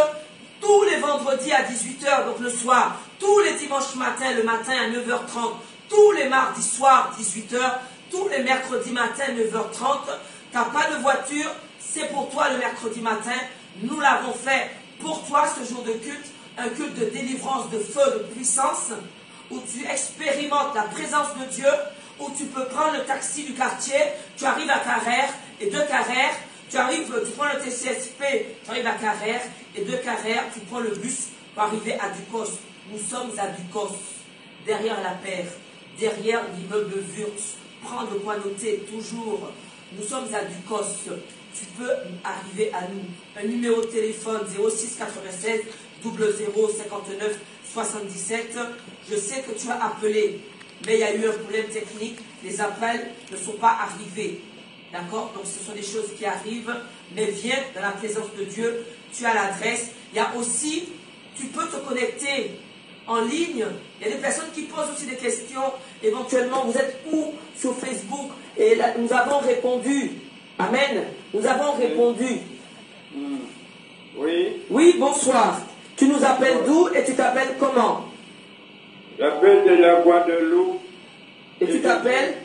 tous les vendredis à 18 h, donc le soir, tous les dimanches matins, le matin à 9 h 30, tous les mardis soirs, 18 h, tous les mercredis matins, 9 h 30. Tu n'as pas de voiture, c'est pour toi le mercredi matin. Nous l'avons fait pour toi ce jour de culte, un culte de délivrance, de feu, de puissance, où tu expérimentes la présence de Dieu, où tu peux prendre le taxi du quartier, tu arrives à Carrère, et de Carrère, tu prends le TCSP, tu arrives à Carrère, et de Carrère, tu prends le bus pour arriver à Ducos. Nous sommes à Ducos, derrière la paire, derrière l'immeuble Wurtz. Prends de quoi noter, toujours. Nous sommes à Ducos. Tu peux arriver à nous. Un numéro de téléphone 06 96 00 59 77. Je sais que tu as appelé, mais il y a eu un problème technique. Les appels ne sont pas arrivés. D'accord? Donc ce sont des choses qui arrivent, mais viens dans la présence de Dieu. Tu as l'adresse. Il y a aussi, tu peux te connecter en ligne. Il y a des personnes qui posent aussi des questions. Éventuellement, vous êtes où sur Facebook? Et là, nous avons répondu. Amen. Nous avons répondu. Oui. Oui, bonsoir. Tu nous appelles d'où et tu t'appelles comment? J'appelle de la Guadeloupe. Et tu t'appelles?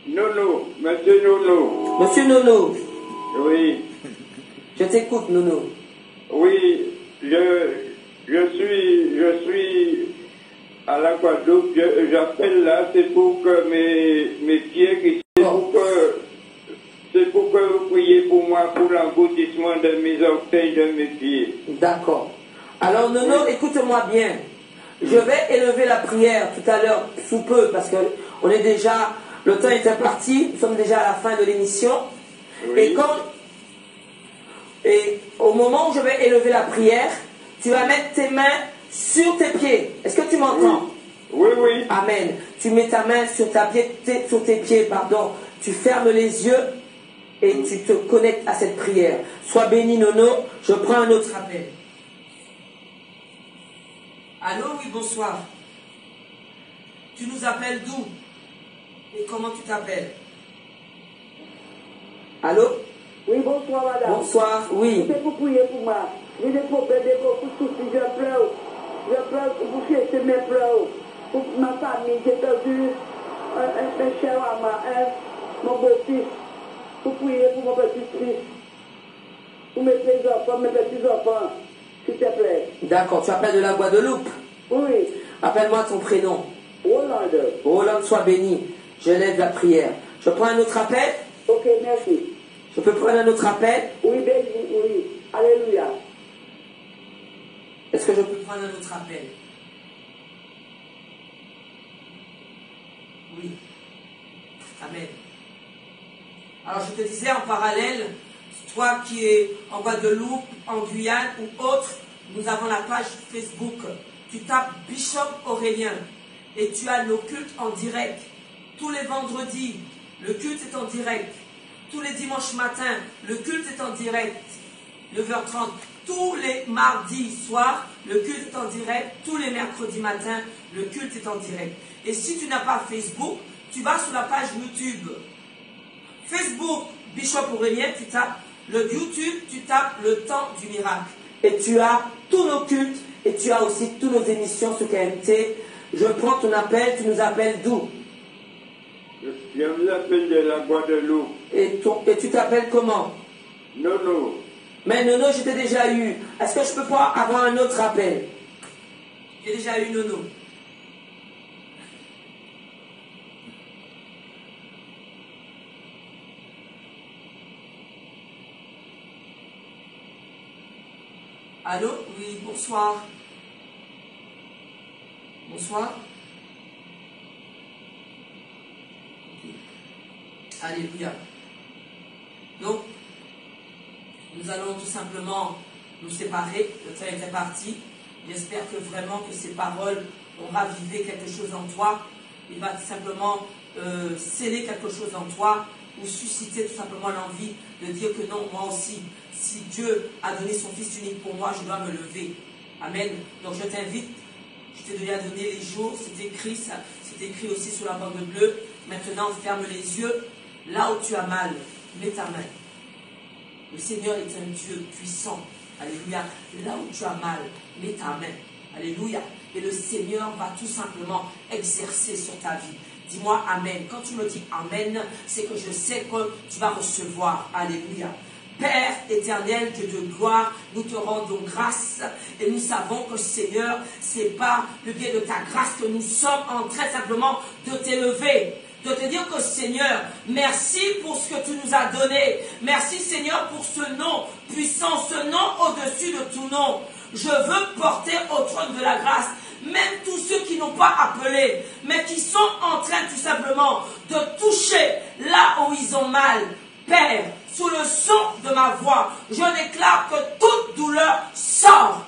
Nono, Monsieur Nono. Monsieur Nono. Oui. Je t'écoute, Nono. Oui, je suis à la Guadeloupe. J'appelle là, c'est pour que mes pieds, c'est pour que vous priez pour moi, pour l'engloutissement de mes orteils, de mes pieds. D'accord. Alors, Nono, écoute-moi bien. Je vais élever la prière tout à l'heure, sous peu, parce que on est déjà, le temps est imparti, nous sommes déjà à la fin de l'émission. Oui. Et au moment où je vais élever la prière, tu vas mettre tes mains sur tes pieds. Est-ce que tu m'entends? Oui, oui. Amen. Tu mets ta main sur tes pieds, pardon. Tu fermes les yeux et tu te connectes à cette prière. Sois béni, Nono. Je prends un autre appel. Allô, oui, bonsoir. Tu nous appelles d'où? Et comment tu t'appelles? Allô? Oui, bonsoir madame. Bonsoir, oui. C'est pour prier pour moi. J'ai des problèmes, des soucis, je pleure. Je pleure pour chercher mes pleurs. Pour ma famille, j'ai perdu un cher à mon beau-fils. Pour prier pour mon petit-fils. Pour mes petits-enfants, s'il te plaît. D'accord, tu appelles de la Guadeloupe? Oui. Appelle-moi ton prénom. Roland. Roland, sois béni. Je lève la prière. Je prends un autre appel? Ok, merci. Je peux prendre un autre appel? Oui, béni, oui. Alléluia. Est-ce que je peux prendre un autre appel? Oui. Amen. Alors je te disais en parallèle, Toi qui es en Guadeloupe, en Guyane ou autre, nous avons la page Facebook. Tu tapes Bishop Aurélien et tu as nos cultes en direct. Tous les vendredis, le culte est en direct. Tous les dimanches matins, le culte est en direct. 9h30. Tous les mardis soirs, le culte est en direct. Tous les mercredis matins, le culte est en direct. Et si tu n'as pas Facebook, tu vas sur la page YouTube. Facebook, Bishop Aurélien, tu tapes. Le YouTube, tu tapes le temps du miracle. Et tu as tous nos cultes et tu as aussi toutes nos émissions sur KMT. Je prends ton appel, tu nous appelles d'où? Je vous appelle de la Guadeloupe. Et tu t'appelles comment? Nono. Mais Nono, je t'ai déjà eu. Est-ce que je peux pas avoir un autre appel? J'ai déjà eu Nono. Allô? Oui, bonsoir. Bonsoir. Alléluia. Donc, nous allons tout simplement nous séparer. Le temps est parti. J'espère que vraiment que ces paroles ont ravivé quelque chose en toi. Il va tout simplement sceller quelque chose en toi ou susciter tout simplement l'envie de dire que non, moi aussi, si Dieu a donné son Fils unique pour moi, je dois me lever. Amen. Donc je t'invite, je t'ai déjà donné les jours, c'est écrit, c'est écrit aussi sur la bande bleue. Maintenant, ferme les yeux. Là où tu as mal, mets ta main. Le Seigneur est un Dieu puissant. Alléluia. Là où tu as mal, mets ta main. Alléluia. Et le Seigneur va tout simplement exercer sur ta vie. Dis-moi Amen. Quand tu me dis Amen, c'est que je sais que tu vas recevoir. Alléluia. Père éternel, Dieu de gloire, nous te rendons grâce et nous savons que Seigneur, c'est par le biais de ta grâce que nous sommes en train simplement de t'élever. De te dire que Seigneur, merci pour ce que tu nous as donné. Merci Seigneur pour ce nom puissant, ce nom au-dessus de tout nom. Je veux porter au trône de la grâce, même tous ceux qui n'ont pas appelé, mais qui sont en train tout simplement de toucher là où ils ont mal. Père, sous le son de ma voix, je déclare que toute douleur sort.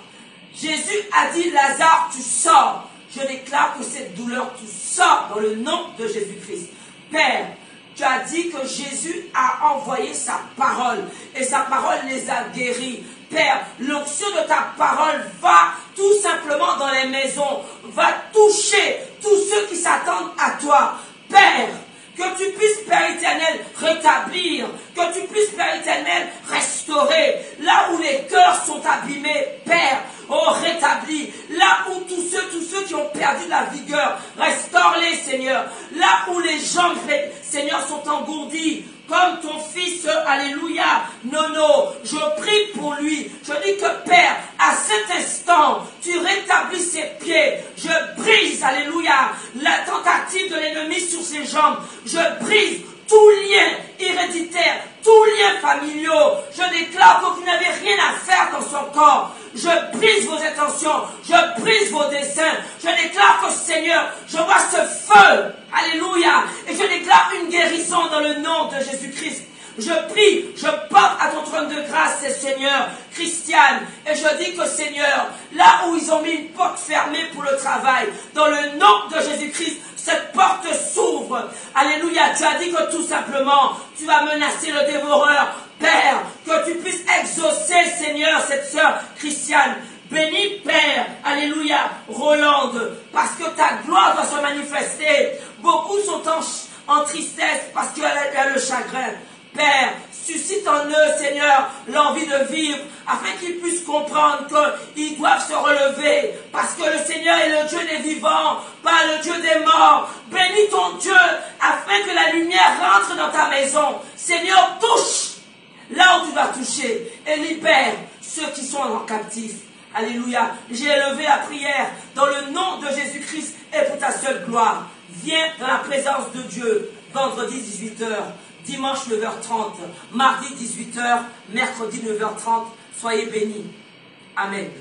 Jésus a dit, Lazare, tu sors. Je déclare que cette douleur, tu sors dans le nom de Jésus-Christ. Père, tu as dit que Jésus a envoyé sa parole et sa parole les a guéris. Père, l'onction de ta parole va tout simplement dans les maisons, va toucher tous ceux qui s'attendent à toi. Père, que tu puisses, Père éternel, rétablir, que tu puisses, Père éternel, restaurer, là où les cœurs sont abîmés, Père, oh, rétablis, là où tous ceux qui ont perdu la vigueur, restaure-les, Seigneur, là où les jambes, Seigneur, sont engourdies, comme ton fils, alléluia, Nono, je prie pour lui, je dis que Père, à cet instant, tu rétablis ses pieds, je brise, alléluia, la tentative de l'ennemi sur ses jambes, je brise tout lien héréditaire, tout lien familial, je déclare que vous n'avez rien à faire dans son corps, je brise vos intentions, je brise vos desseins, je déclare que Seigneur, je vois ce feu, alléluia, et je déclare une guérison dans le nom de Jésus-Christ. Je prie, je porte à ton trône de grâce, Seigneur, Christiane, et je dis que Seigneur, là où ils ont mis une porte fermée pour le travail, dans le nom de Jésus-Christ, cette porte s'ouvre. Alléluia, tu as dit que tout simplement, tu vas menacer le dévoreur. Père, que tu puisses exaucer, Seigneur, cette sœur Christiane. Bénis, Père, alléluia, Rolande, parce que ta gloire doit se manifester. Beaucoup sont en tristesse parce qu'il y a le chagrin. Père, suscite en eux, Seigneur, l'envie de vivre, afin qu'ils puissent comprendre qu'ils doivent se relever, parce que le Seigneur est le Dieu des vivants, pas le Dieu des morts. Bénis ton Dieu, afin que la lumière rentre dans ta maison. Seigneur, touche là où tu vas toucher, et libère ceux qui sont en captif. Alléluia. J'ai élevé la prière dans le nom de Jésus-Christ et pour ta seule gloire. Viens dans la présence de Dieu, vendredi 18h. Dimanche 9h30, mardi 18h, mercredi 9h30, soyez bénis. Amen.